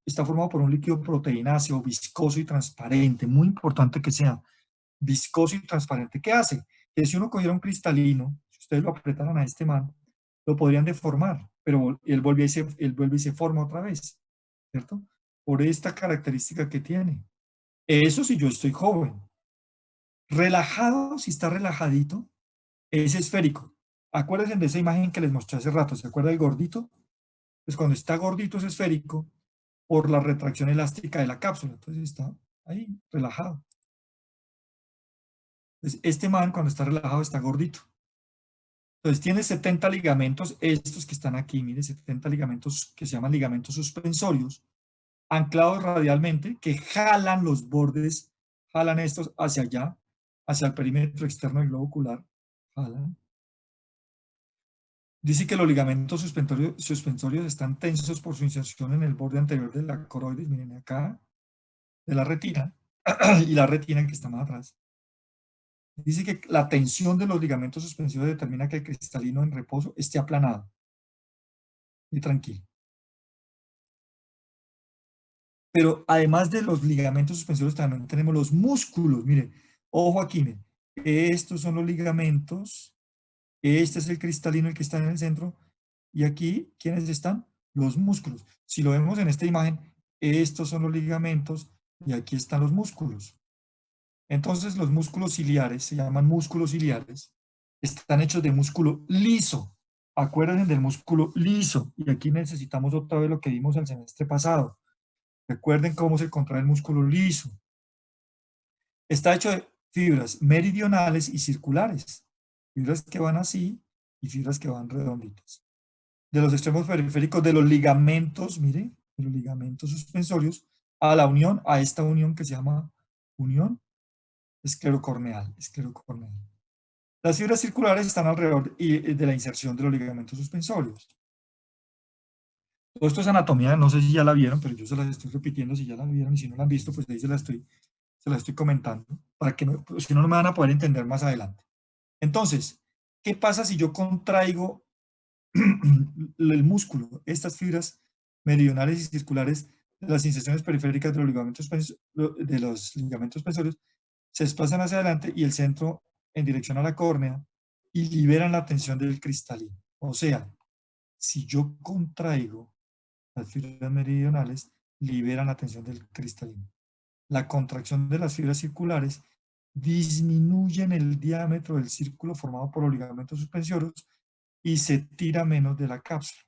está formado por un líquido proteínáceo, viscoso y transparente. Muy importante que sea viscoso y transparente. ¿Qué hace? Que si uno cogiera un cristalino, si ustedes lo apretaran a este man, lo podrían deformar, pero él vuelve y se forma otra vez, ¿cierto? Por esta característica que tiene. Eso si yo estoy joven. Relajado, si está relajadito, es esférico. Acuérdense de esa imagen que les mostré hace rato, ¿se acuerda del gordito? Pues cuando está gordito es esférico por la retracción elástica de la cápsula, entonces está ahí, relajado. Entonces, este man cuando está relajado está gordito. Entonces tiene 70 ligamentos, estos que están aquí, mire, 70 ligamentos que se llaman ligamentos suspensorios, anclados radialmente, que jalan los bordes, jalan estos hacia allá, hacia el perímetro externo del globo ocular, jalan. Dice que los ligamentos suspensorios están tensos por su inserción en el borde anterior de la coroides, miren acá, de la retina, y la retina que está más atrás. Dice que la tensión de los ligamentos suspensorios determina que el cristalino en reposo esté aplanado y tranquilo. Pero además de los ligamentos suspensorios también tenemos los músculos. Mire, ojo aquí, mire. Estos son los ligamentos. Este es el cristalino, el que está en el centro. Y aquí, ¿quiénes están? Los músculos. Si lo vemos en esta imagen, estos son los ligamentos y aquí están los músculos. Entonces, los músculos ciliares, se llaman músculos ciliares, están hechos de músculo liso. Acuérdense del músculo liso. Y aquí necesitamos otra vez lo que vimos el semestre pasado. Recuerden cómo se contrae el músculo liso. Está hecho de fibras meridionales y circulares. Fibras que van así y fibras que van redonditas. De los extremos periféricos de los ligamentos, mire, de los ligamentos suspensorios, a la unión, a esta unión que se llama unión esclerocorneal. Las fibras circulares están alrededor de la inserción de los ligamentos suspensorios. Todo esto es anatomía, no sé si ya la vieron, pero yo se las estoy repitiendo, si ya la vieron y si no la han visto, pues ahí se la estoy comentando, para que pues, si no, no me van a poder entender más adelante. Entonces, ¿qué pasa si yo contraigo el músculo, estas fibras meridionales y circulares de las inserciones periféricas de los ligamentos suspensorios se desplazan hacia adelante y el centro en dirección a la córnea y liberan la tensión del cristalino? O sea, si yo contraigo las fibras meridionales, liberan la tensión del cristalino. La contracción de las fibras circulares disminuyen el diámetro del círculo formado por los ligamentos suspensorios y se tira menos de la cápsula.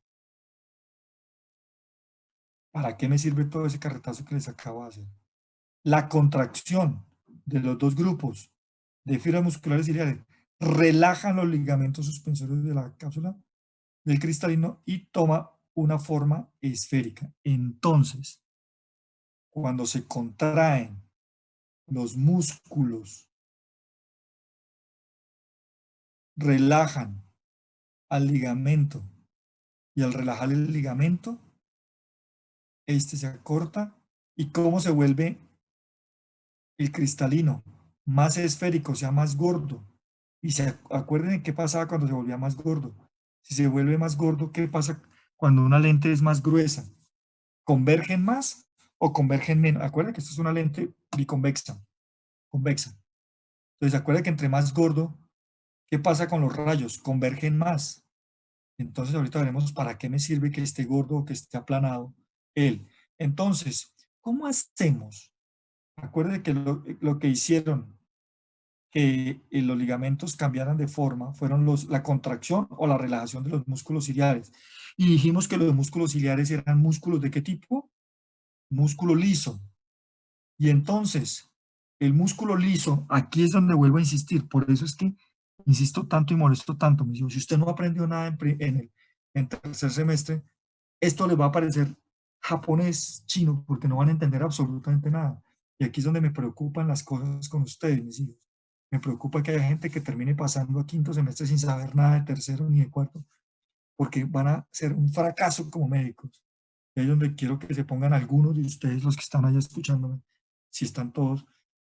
¿Para qué me sirve todo ese carretazo que les acabo de hacer? La contracción de los dos grupos de fibras musculares ciliares relajan los ligamentos suspensorios de la cápsula del cristalino y toma una forma esférica. Entonces, cuando se contraen los músculos, relajan al ligamento y al relajar el ligamento, este se acorta. ¿Y cómo se vuelve el cristalino? Más esférico, o sea, más gordo. Y se acuerden qué pasaba cuando se volvía más gordo. Si se vuelve más gordo, ¿qué pasa cuando una lente es más gruesa? ¿Convergen más o convergen menos? Acuérdense que esto es una lente biconvexa, convexa. Entonces, acuérdense que entre más gordo, ¿qué pasa con los rayos? Convergen más. Entonces, ahorita veremos para qué me sirve que esté gordo o que esté aplanado él. Entonces, ¿cómo hacemos? Acuérdense que lo que hicieron que los ligamentos cambiaran de forma fueron la contracción o la relajación de los músculos ciliares. Y dijimos que los músculos ciliares eran músculos ¿de qué tipo? Músculo liso. Y entonces, el músculo liso, aquí es donde vuelvo a insistir, por eso es que insisto tanto y molesto tanto. Me digo, si usted no aprendió nada en tercer semestre, esto les va a parecer japonés, chino, porque no van a entender absolutamente nada. Y aquí es donde me preocupan las cosas con ustedes, mis hijos. Me preocupa que haya gente que termine pasando a quinto semestre sin saber nada de tercero ni de cuarto, porque van a ser un fracaso como médicos. Y ahí es donde quiero que se pongan algunos de ustedes, los que están allá escuchándome, si están todos,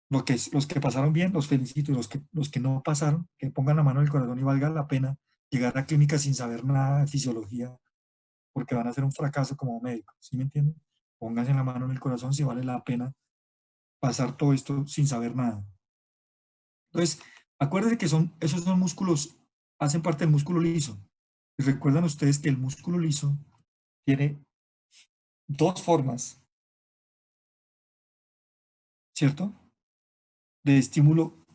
los que pasaron bien, los felicito, y los que no pasaron, que pongan la mano en el corazón y valga la pena llegar a clínica sin saber nada de fisiología, porque van a ser un fracaso como médicos, ¿sí me entienden? Pónganse la mano en el corazón si vale la pena pasar todo esto sin saber nada. Entonces, acuérdense que esos son músculos, hacen parte del músculo liso. Y recuerdan ustedes que el músculo liso tiene dos formas, ¿cierto? De estímulo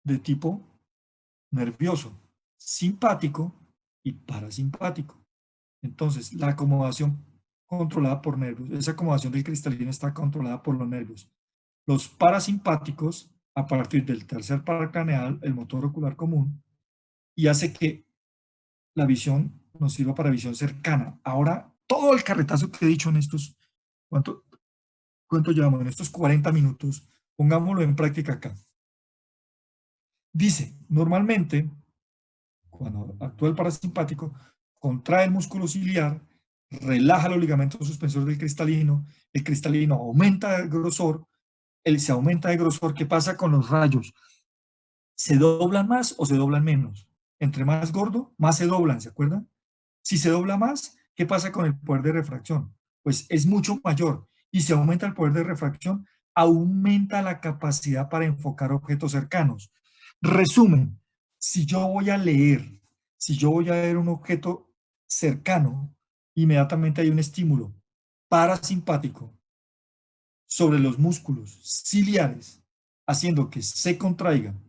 de tipo nervioso, simpático y parasimpático. Entonces, la acomodación controlada por nervios, esa acomodación del cristalino está controlada por los nervios. Los parasimpáticos, a partir del tercer par craneal, el motor ocular común, y hace que la visión nos sirva para visión cercana. Ahora, todo el carretazo que he dicho en estos, ¿cuánto llevamos? En estos 40 minutos, pongámoslo en práctica acá. Dice, normalmente, cuando actúa el parasimpático, contrae el músculo ciliar, relaja los ligamentos suspensores del cristalino, el cristalino aumenta de grosor, él se aumenta de grosor. ¿Qué pasa con los rayos? ¿Se doblan más o se doblan menos? Entre más gordo, más se doblan, ¿se acuerdan? Si se dobla más, ¿qué pasa con el poder de refracción? Pues es mucho mayor. Y si aumenta el poder de refracción, aumenta la capacidad para enfocar objetos cercanos. Resumen, si yo voy a leer, si yo voy a ver un objeto cercano, inmediatamente hay un estímulo parasimpático sobre los músculos ciliares, haciendo que se contraigan.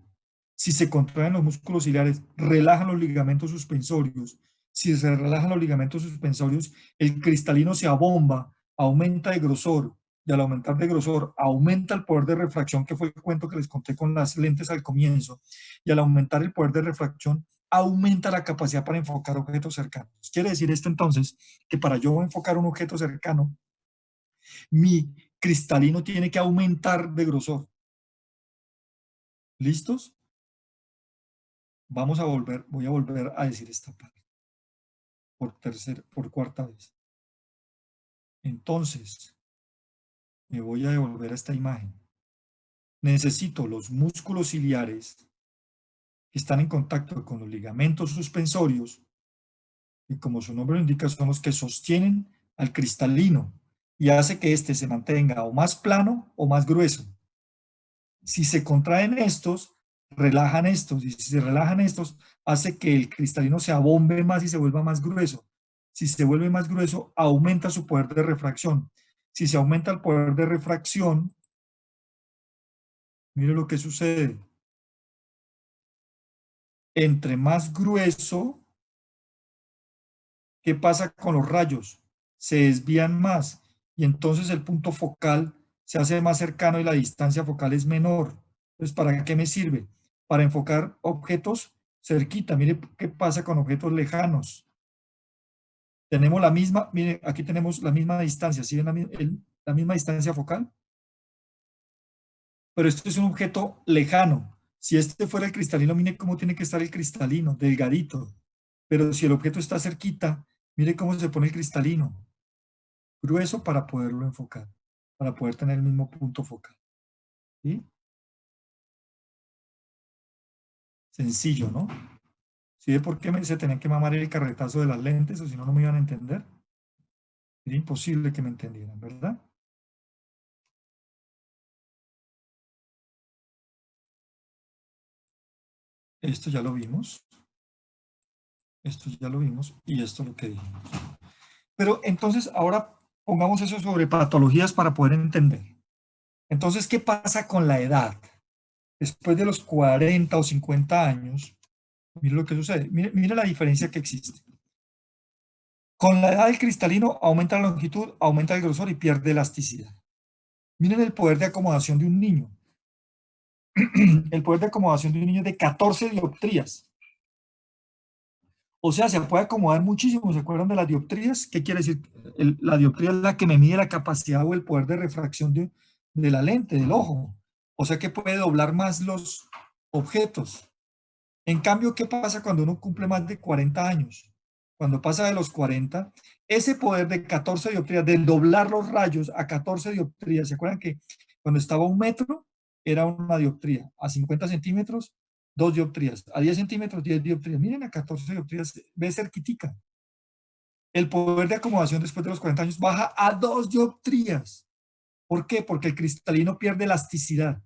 Si se contraen los músculos ciliares, relajan los ligamentos suspensorios. Si se relajan los ligamentos suspensorios, el cristalino se abomba, aumenta de grosor, y al aumentar de grosor, aumenta el poder de refracción, que fue el cuento que les conté con las lentes al comienzo, y al aumentar el poder de refracción, aumenta la capacidad para enfocar objetos cercanos. Quiere decir esto entonces que para yo enfocar un objeto cercano, mi cristalino tiene que aumentar de grosor. ¿Listos? Voy a volver a decir esta parte por cuarta vez. Entonces, me voy a devolver a esta imagen. Necesito los músculos ciliares que están en contacto con los ligamentos suspensorios, y como su nombre lo indica, son los que sostienen al cristalino y hace que éste se mantenga o más plano o más grueso. Si se contraen estos, relajan estos, y si se relajan estos, hace que el cristalino se abombe más y se vuelva más grueso. Si se vuelve más grueso, aumenta su poder de refracción. Si se aumenta el poder de refracción, mire lo que sucede. Entre más grueso, ¿qué pasa con los rayos? Se desvían más y entonces el punto focal se hace más cercano y la distancia focal es menor. Entonces, ¿para qué me sirve? Para enfocar objetos cerquita. Mire qué pasa con objetos lejanos. Tenemos la misma, mire, aquí tenemos la misma distancia, ¿sí ven la misma distancia focal? Pero esto es un objeto lejano. Si este fuera el cristalino, mire cómo tiene que estar el cristalino, delgadito. Pero si el objeto está cerquita, mire cómo se pone el cristalino, grueso para poderlo enfocar, para poder tener el mismo punto focal. ¿Sí? Sencillo, ¿no? ¿Sí ve por qué se tenían que mamar el carretazo de las lentes o si no, no me iban a entender? Era imposible que me entendieran, ¿verdad? Esto ya lo vimos. Esto ya lo vimos y esto es lo que dijimos. Pero entonces ahora pongamos eso sobre patologías para poder entender. Entonces, ¿qué pasa con la edad? Después de los 40 o 50 años, mire lo que sucede. Mire la diferencia que existe. Con la edad del cristalino aumenta la longitud, aumenta el grosor y pierde elasticidad. Miren el poder de acomodación de un niño. El poder de acomodación de un niño es de 14 dioptrías. O sea, se puede acomodar muchísimo. ¿Se acuerdan de las dioptrías? ¿Qué quiere decir? La dioptría es la que me mide la capacidad o el poder de refracción de la lente, del ojo. O sea que puede doblar más los objetos. En cambio, ¿qué pasa cuando uno cumple más de 40 años? Cuando pasa de los 40, ese poder de 14 dioptrías, del doblar los rayos a 14 dioptrías, ¿se acuerdan que cuando estaba a 1 metro era una dioptría? A 50 centímetros, 2 dioptrías. A 10 centímetros, 10 dioptrías. Miren, a 14 dioptrías, ve cerquitica. El poder de acomodación después de los 40 años baja a 2 dioptrías. ¿Por qué? Porque el cristalino pierde elasticidad.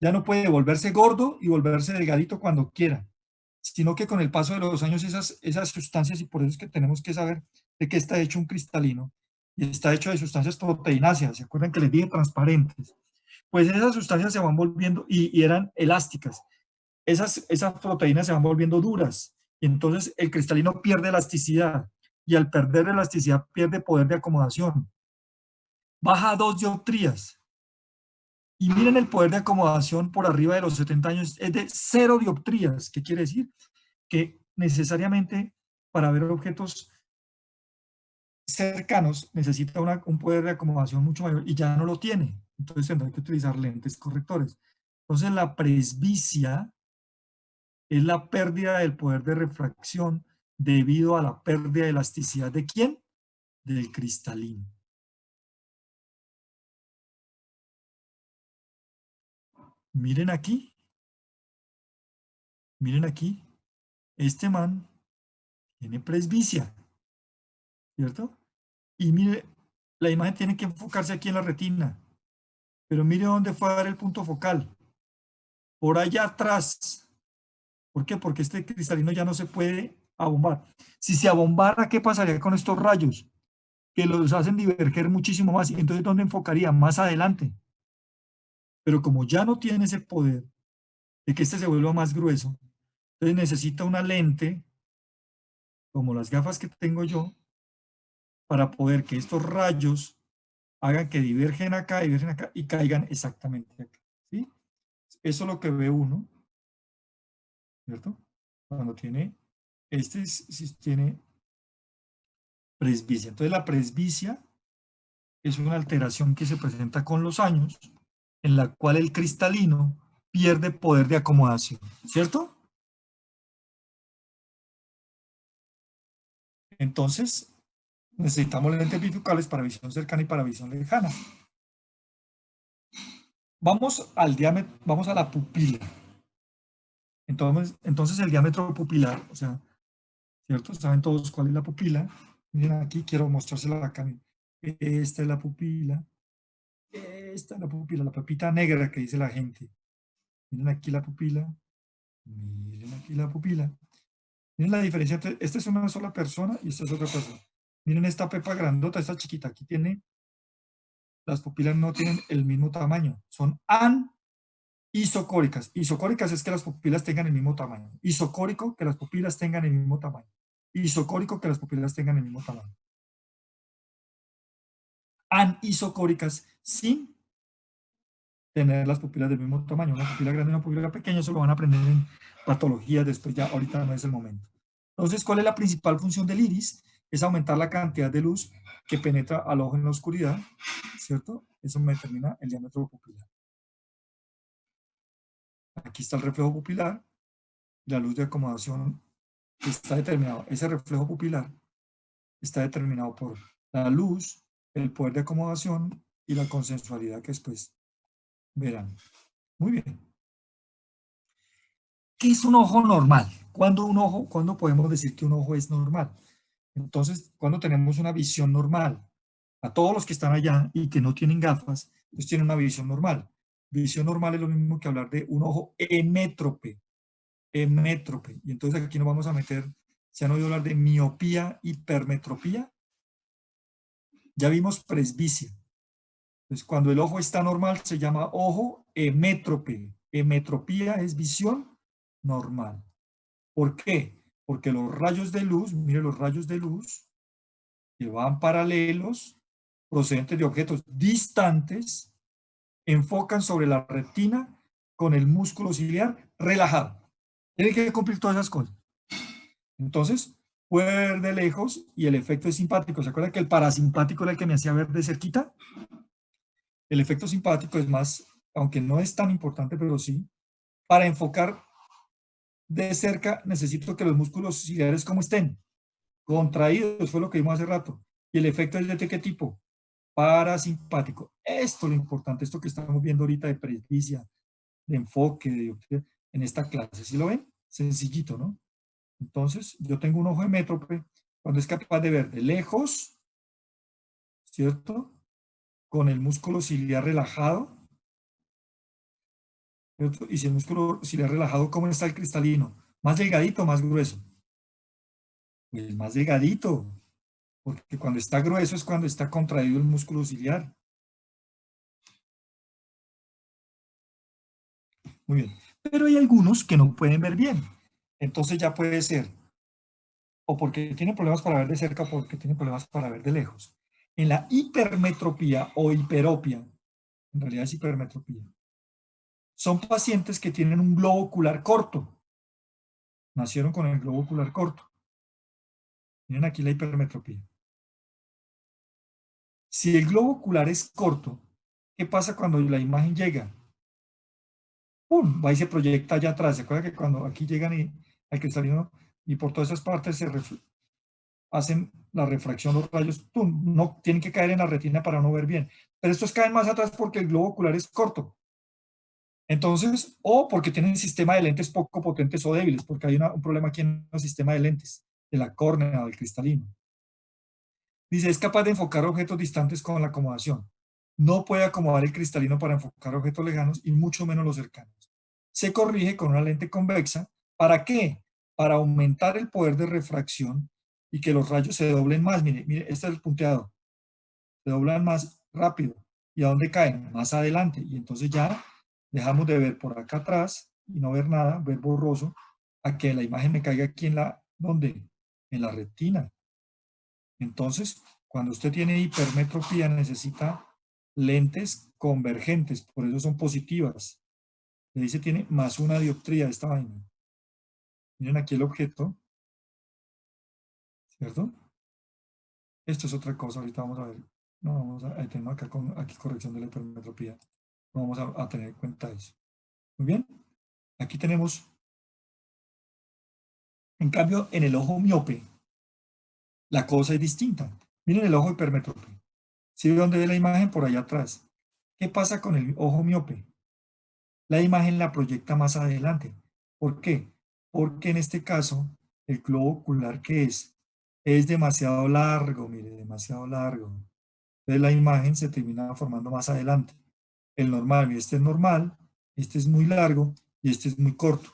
Ya no puede volverse gordo y volverse delgadito cuando quiera, sino que con el paso de los años esas sustancias, y por eso es que tenemos que saber de qué está hecho un cristalino, y está hecho de sustancias proteináceas, ¿se acuerdan que les dije transparentes? Pues esas sustancias se van volviendo y eran elásticas, esas proteínas se van volviendo duras. Y entonces el cristalino pierde elasticidad. Y al perder elasticidad pierde poder de acomodación. Baja a 2 dioptrías. Y miren el poder de acomodación por arriba de los 70 años, es de 0 dioptrías. ¿Qué quiere decir? Que necesariamente para ver objetos cercanos necesita un poder de acomodación mucho mayor y ya no lo tiene. Entonces tendrá que utilizar lentes correctores. Entonces la presbicia es la pérdida del poder de refracción debido a la pérdida de elasticidad ¿de quién? Del cristalino. Miren aquí, miren aquí, este man tiene presbicia, ¿cierto? Y mire, la imagen tiene que enfocarse aquí en la retina, pero mire dónde fue a dar el punto focal, por allá atrás. ¿Por qué? Porque este cristalino ya no se puede abombar. Si se abombara, ¿qué pasaría con estos rayos? Que los hacen diverger muchísimo más. Y entonces, ¿dónde enfocaría? Más adelante. Pero como ya no tiene ese poder de que este se vuelva más grueso, entonces necesita una lente, como las gafas que tengo yo, para poder que estos rayos hagan que divergen acá y caigan exactamente acá. ¿Sí? Eso es lo que ve uno, ¿cierto? Cuando tiene, si tiene presbicia. Entonces la presbicia es una alteración que se presenta con los años, en la cual el cristalino pierde poder de acomodación, ¿cierto? Entonces, necesitamos lentes bifocales para visión cercana y para visión lejana. Vamos al diámetro, vamos a la pupila. Entonces el diámetro pupilar, o sea, ¿cierto? ¿Saben todos cuál es la pupila? Miren aquí, quiero mostrársela acá. Esta es la pupila. Esta es la pupila, la pepita negra que dice la gente. Miren aquí la pupila. Miren aquí la pupila. Miren la diferencia entre, esta es una sola persona y esta es otra persona. Miren esta pepa grandota, esta chiquita, aquí tiene, las pupilas no tienen el mismo tamaño, son anisocóricas. Isocóricas es que las pupilas tengan el mismo tamaño. Isocórico, que las pupilas tengan el mismo tamaño. Isocórico, que las pupilas tengan el mismo tamaño. Anisocóricas, sin tener las pupilas del mismo tamaño. Una pupila grande y una pupila pequeña, eso lo van a aprender en patología después, ya ahorita no es el momento. Entonces, ¿cuál es la principal función del iris? Es aumentar la cantidad de luz que penetra al ojo en la oscuridad, ¿cierto? Eso me determina el diámetro pupilar. Aquí está el reflejo pupilar, la luz de acomodación está determinado. Ese reflejo pupilar está determinado por la luz, el poder de acomodación y la consensualidad que después verán. Muy bien. ¿Qué es un ojo normal? ¿Cuándo podemos decir que un ojo es normal? Entonces, cuando tenemos una visión normal, a todos los que están allá y que no tienen gafas, pues tienen una visión normal. Visión normal es lo mismo que hablar de un ojo emétrope. Emétrope. Y entonces aquí nos vamos a meter, ¿se han oído hablar de miopía, hipermetropía? Ya vimos presbicia. Entonces, cuando el ojo está normal, se llama ojo emétrope. Emetropía es visión normal. ¿Por qué? Porque los rayos de luz, mire los rayos de luz, que van paralelos, procedentes de objetos distantes, enfocan sobre la retina con el músculo ciliar relajado. Tiene que cumplir todas esas cosas. Entonces, puede ver de lejos y el efecto es simpático. ¿Se acuerdan que el parasimpático era el que me hacía ver de cerquita? El efecto simpático es más, aunque no es tan importante, pero sí, para enfocar de cerca necesito que los músculos ciliares como estén contraídos, fue lo que vimos hace rato. Y el efecto es de qué tipo? Parasimpático. Esto es lo importante, esto que estamos viendo ahorita de presbicia, de enfoque, en esta clase. ¿Sí lo ven? Sencillito, ¿no? Entonces, yo tengo un ojo emétrope cuando es capaz de ver de lejos, ¿cierto? Con el músculo ciliar relajado, ¿cierto? Y si el músculo ciliar relajado, ¿cómo está el cristalino? ¿Más delgadito o más grueso? Pues más delgadito, porque cuando está grueso es cuando está contraído el músculo ciliar. Muy bien. Pero hay algunos que no pueden ver bien. Entonces ya puede ser o porque tienen problemas para ver de cerca o porque tienen problemas para ver de lejos. En la hipermetropía o hiperopia, en realidad es hipermetropía, son pacientes que tienen un globo ocular corto. Nacieron con el globo ocular corto. Miren aquí la hipermetropía. Si el globo ocular es corto, ¿qué pasa cuando la imagen llega? ¡Pum! Va y se proyecta allá atrás. ¿Se acuerda que cuando aquí llegan al cristalino y por todas esas partes hacen la refracción, los rayos, ¡pum! No tienen que caer en la retina para no ver bien? Pero estos caen más atrás porque el globo ocular es corto. Entonces, o porque tienen sistema de lentes poco potentes o débiles, porque hay un problema aquí en el sistema de lentes, de la córnea, del cristalino. Dice, es capaz de enfocar objetos distantes con la acomodación. No puede acomodar el cristalino para enfocar objetos lejanos y mucho menos los cercanos. Se corrige con una lente convexa. ¿Para qué? Para aumentar el poder de refracción y que los rayos se doblen más. Mire, mire, este es el punteado. Se doblan más rápido. ¿Y a dónde caen? Más adelante. Y entonces ya dejamos de ver por acá atrás y no ver nada, ver borroso, a que la imagen me caiga aquí en la, ¿dónde? En la retina. Entonces, cuando usted tiene hipermetropía, necesita lentes convergentes, por eso son positivas. Le dice tiene más una dioptría esta vaina. Miren aquí el objeto, ¿cierto? Esto es otra cosa, ahorita vamos a ver. No, vamos a, tengo acá aquí corrección de la hipermetropía. No vamos a tener en cuenta eso. Muy bien. Aquí tenemos, en cambio, en el ojo miope, la cosa es distinta. Miren el ojo hipermetrópico. ¿Sí ve dónde ve la imagen? Por allá atrás. ¿Qué pasa con el ojo miope? La imagen la proyecta más adelante. ¿Por qué? Porque en este caso, el globo ocular que es demasiado largo, mire, demasiado largo. Entonces la imagen se termina formando más adelante. El normal, mire, este es normal, este es muy largo y este es muy corto.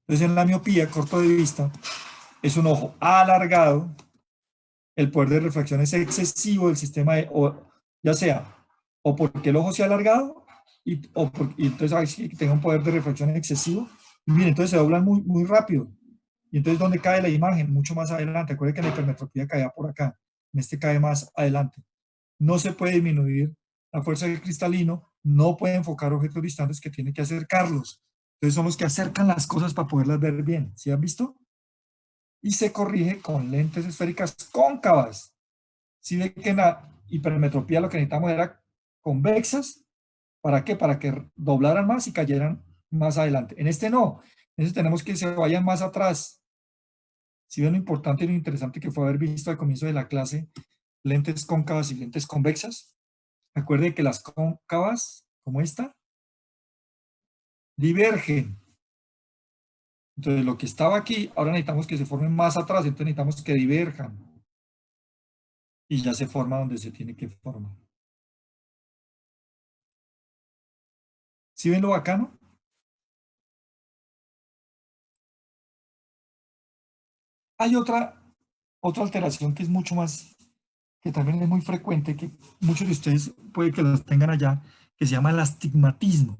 Entonces en la miopía, corto de vista, es un ojo alargado, el poder de refracción es excesivo del sistema, ya sea o porque el ojo se ha alargado y entonces hay que tenga un poder de refracción excesivo. Y bien, entonces se doblan muy, muy rápido. Y entonces, ¿dónde cae la imagen? Mucho más adelante. Acuérdense que la hipermetropía caía por acá. En este cae más adelante. No se puede disminuir la fuerza del cristalino, no puede enfocar objetos distantes que tiene que acercarlos. Entonces son los que acercan las cosas para poderlas ver bien. ¿Sí han visto? Y se corrige con lentes esféricas cóncavas. Si ve que en la hipermetropía lo que necesitamos era convexas, ¿para qué? Para que doblaran más y cayeran más adelante. En este no, en este tenemos que se vayan más atrás. Si ven lo importante y lo interesante que fue haber visto al comienzo de la clase, lentes cóncavas y lentes convexas. Recuerde que las cóncavas, como esta, divergen. Entonces lo que estaba aquí, ahora necesitamos que se formen más atrás, entonces necesitamos que diverjan. Y ya se forma donde se tiene que formar. ¿Sí ven lo bacano? Hay otra alteración que es mucho más, que también es muy frecuente, que muchos de ustedes puede que las tengan allá, que se llama el astigmatismo.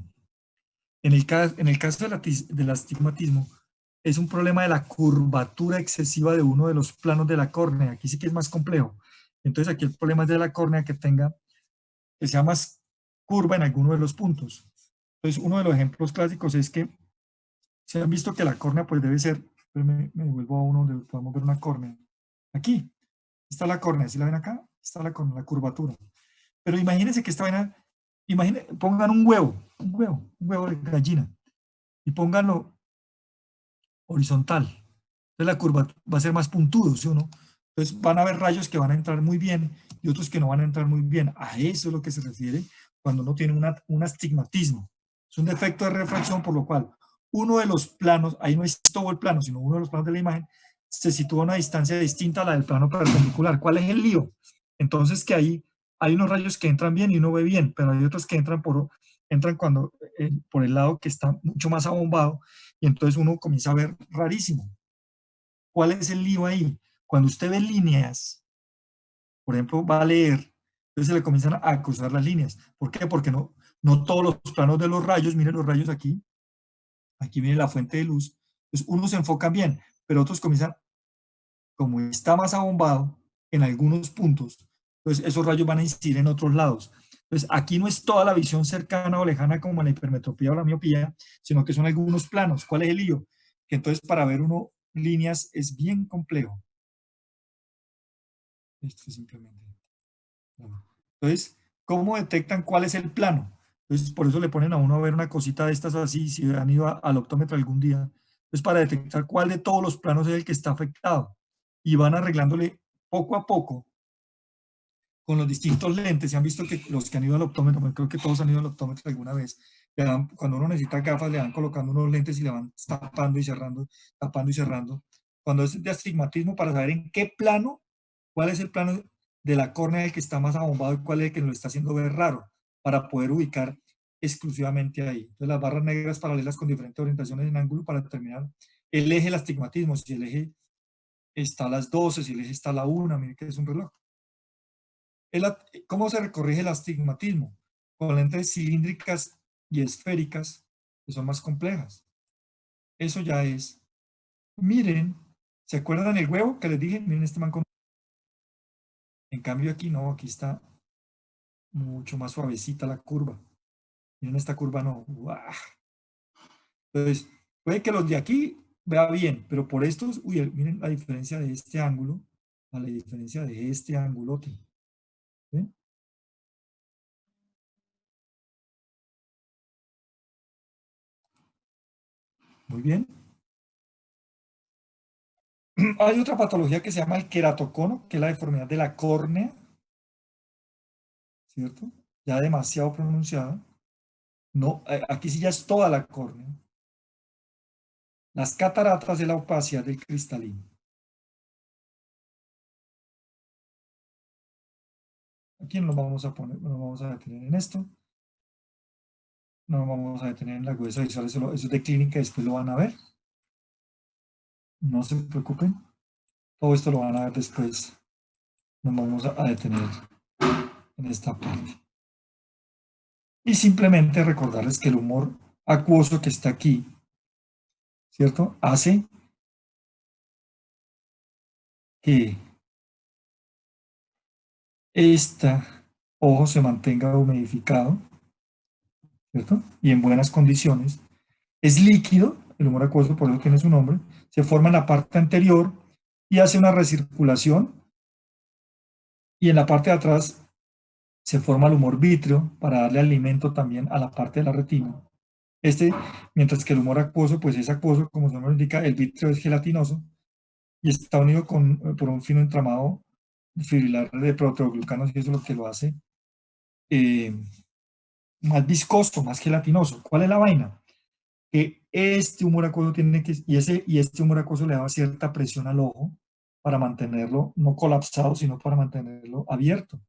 En el caso del astigmatismo, es un problema de la curvatura excesiva de uno de los planos de la córnea. Aquí sí que es más complejo. Entonces aquí el problema es de la córnea que sea más curva en alguno de los puntos. Entonces uno de los ejemplos clásicos es que se han visto que la córnea pues debe ser, me vuelvo a uno donde podemos ver una córnea. Aquí está la córnea, ¿sí la ven acá? Está la córnea, la curvatura. Pero imagínense que esta vaina, pongan un huevo de gallina y pónganlo horizontal. Entonces la curva va a ser más puntudo, ¿sí o no? Entonces van a haber rayos que van a entrar muy bien y otros que no van a entrar muy bien. A eso es lo que se refiere cuando uno tiene un astigmatismo. Es un defecto de refracción por lo cual uno de los planos, ahí no es todo el plano, sino uno de los planos de la imagen, se sitúa a una distancia distinta a la del plano perpendicular. ¿Cuál es el lío? Entonces que ahí hay unos rayos que entran bien y uno ve bien, pero hay otros que entran cuando por el lado que está mucho más abombado y entonces uno comienza a ver rarísimo. ¿Cuál es el lío ahí? Cuando usted ve líneas, por ejemplo, va a leer, Entonces se le comienzan a cruzar las líneas. ¿Por qué? Porque no todos los planos de los rayos, miren los rayos aquí viene la fuente de luz, pues unos se enfocan bien, pero otros comienzan, como está más abombado en algunos puntos, pues esos rayos van a incidir en otros lados. Entonces aquí no es toda la visión cercana o lejana como la hipermetropía o la miopía, sino que son algunos planos. ¿Cuál es el lío? Que entonces para ver uno líneas es bien complejo. Esto es simplemente. Entonces, ¿cómo detectan cuál es el plano? Entonces, por eso le ponen a uno a ver una cosita de estas así, si han ido al optómetro algún día, es para detectar cuál de todos los planos es el que está afectado. Y van arreglándole poco a poco con los distintos lentes. Se han visto que los que han ido al optómetro, creo que todos han ido al optómetro alguna vez, cuando uno necesita gafas, le van colocando unos lentes y le van tapando y cerrando, tapando y cerrando. Cuando es de astigmatismo, para saber en qué plano, cuál es el plano de la córnea el que está más abombado y cuál es el que lo está haciendo ver raro, para poder ubicar exclusivamente ahí. Entonces, las barras negras paralelas con diferentes orientaciones en ángulo para determinar el eje del astigmatismo, si el eje está a las 12, si el eje está a la 1, mire que es un reloj. ¿Cómo se corrige el astigmatismo? Con lentes cilíndricas y esféricas, que son más complejas. Eso ya es. Miren, ¿se acuerdan el huevo que les dije? Miren este man. En cambio aquí no, aquí está mucho más suavecita la curva. Miren esta curva no. ¡Uah! Entonces, puede que los de aquí vea bien, pero por estos, uy, miren la diferencia de este ángulo a la diferencia de este angulote. ¿Ven? Muy bien. Hay otra patología que se llama el queratocono, que es la deformidad de la córnea, ¿cierto? Ya demasiado pronunciada. No, aquí sí ya es toda la córnea. Las cataratas de la opacidad del cristalino. Aquí no nos vamos a poner, no nos vamos a detener en esto. No nos vamos a detener en la agudeza visual, eso es de clínica, después lo van a ver. No se preocupen. Todo esto lo van a ver después. Nos vamos a detener en esta parte. Y simplemente recordarles que el humor acuoso que está aquí, ¿cierto? Hace que este ojo se mantenga humidificado, ¿cierto? Y en buenas condiciones. Es líquido, el humor acuoso, por eso tiene su nombre, se forma en la parte anterior y hace una recirculación, y en la parte de atrás se forma el humor vítreo para darle alimento también a la parte de la retina. Mientras que el humor acuoso, pues es acuoso, como su nombre indica, el vítreo es gelatinoso y está unido por un fino entramado fibrilar de proteoglucanos, y eso es lo que lo hace eh, más viscoso, más gelatinoso. ¿Cuál es la vaina? Que este humor acuoso tiene que, y este humor acuoso le da cierta presión al ojo para mantenerlo no colapsado, sino para mantenerlo abierto.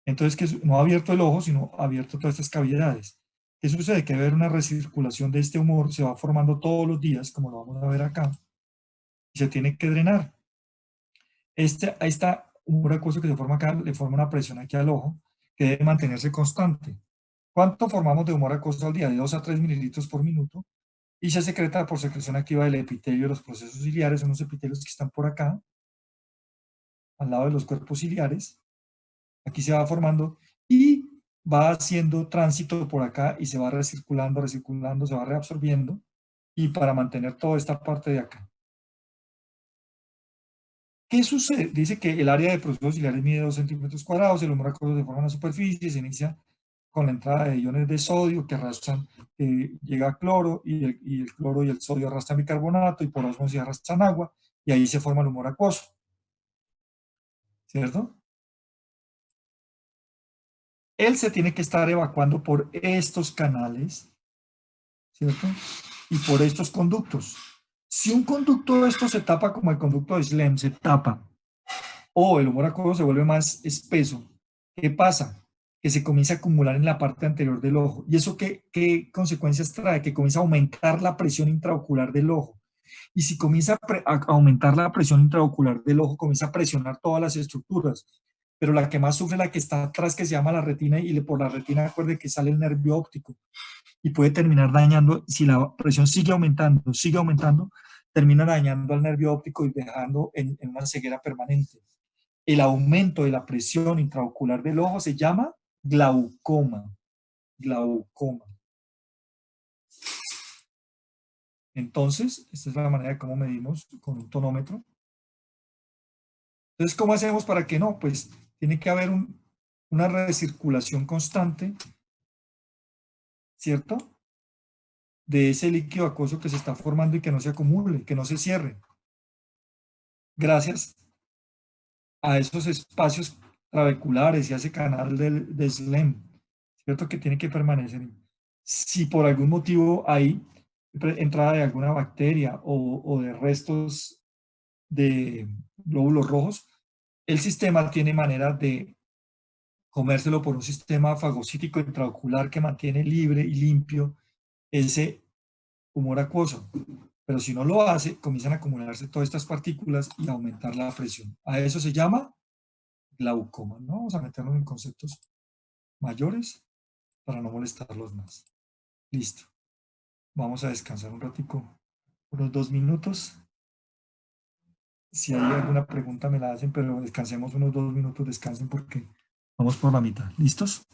Entonces, que no abierto el ojo, sino abierto todas estas cavidades. ¿Qué sucede? Que debe haber una recirculación de este humor, se va formando todos los días, como lo vamos a ver acá, y se tiene que drenar. Esta humor acuoso que se forma acá, le forma una presión aquí al ojo, que debe mantenerse constante. ¿Cuánto formamos de humor acuoso al día? De 2 a 3 mililitros por minuto. Y se secreta por secreción activa del epitelio de los procesos ciliares, son los epitelios que están por acá, al lado de los cuerpos ciliares. Aquí se va formando y va haciendo tránsito por acá y se va recirculando, recirculando, se va reabsorbiendo, y para mantener toda esta parte de acá. ¿Qué sucede? Dice que el área de procesos ciliares mide 2 centímetros cuadrados, el humor acuoso se forma en la superficie, se inicia con la entrada de iones de sodio que arrastran, llega a cloro, y el cloro y el sodio arrastran bicarbonato, y por osmosis arrastran agua, y ahí se forma el humor acuoso, ¿cierto? Él se tiene que estar evacuando por estos canales, ¿cierto? Y por estos conductos. Si un conducto de estos se tapa, como el conducto de Schlemm se tapa, o el humor acuoso se vuelve más espeso, ¿qué pasa? Que se comienza a acumular en la parte anterior del ojo. ¿Y eso qué consecuencias trae? Que comienza a aumentar la presión intraocular del ojo. Y si comienza a aumentar la presión intraocular del ojo, comienza a presionar todas las estructuras. pero la que más sufre es la que está atrás, que se llama la retina, y por la retina acuerde que sale el nervio óptico y puede terminar dañando, si la presión sigue aumentando, termina dañando al nervio óptico y dejando en una ceguera permanente. El aumento de la presión intraocular del ojo se llama glaucoma. Glaucoma. Entonces, esta es la manera de cómo medimos con un tonómetro. Entonces, ¿cómo hacemos para que no? Pues tiene que haber una recirculación constante, ¿cierto? De ese líquido acuoso que se está formando y que no se acumule, que no se cierre. Gracias a esos espacios trabeculares y a ese canal de Slem, ¿cierto? Que tiene que permanecer. Si por algún motivo hay entrada de alguna bacteria o de restos de glóbulos rojos, el sistema tiene manera de comérselo por un sistema fagocítico intraocular que mantiene libre y limpio ese humor acuoso. Pero si no lo hace, comienzan a acumularse todas estas partículas y a aumentar la presión. A eso se llama glaucoma. No vamos a meternos en conceptos mayores para no molestarlos más. Listo. Vamos a descansar un ratico, unos 2 minutos. Si hay alguna pregunta me la hacen, pero descansemos unos 2 minutos, descansen porque vamos por la mitad. ¿Listos?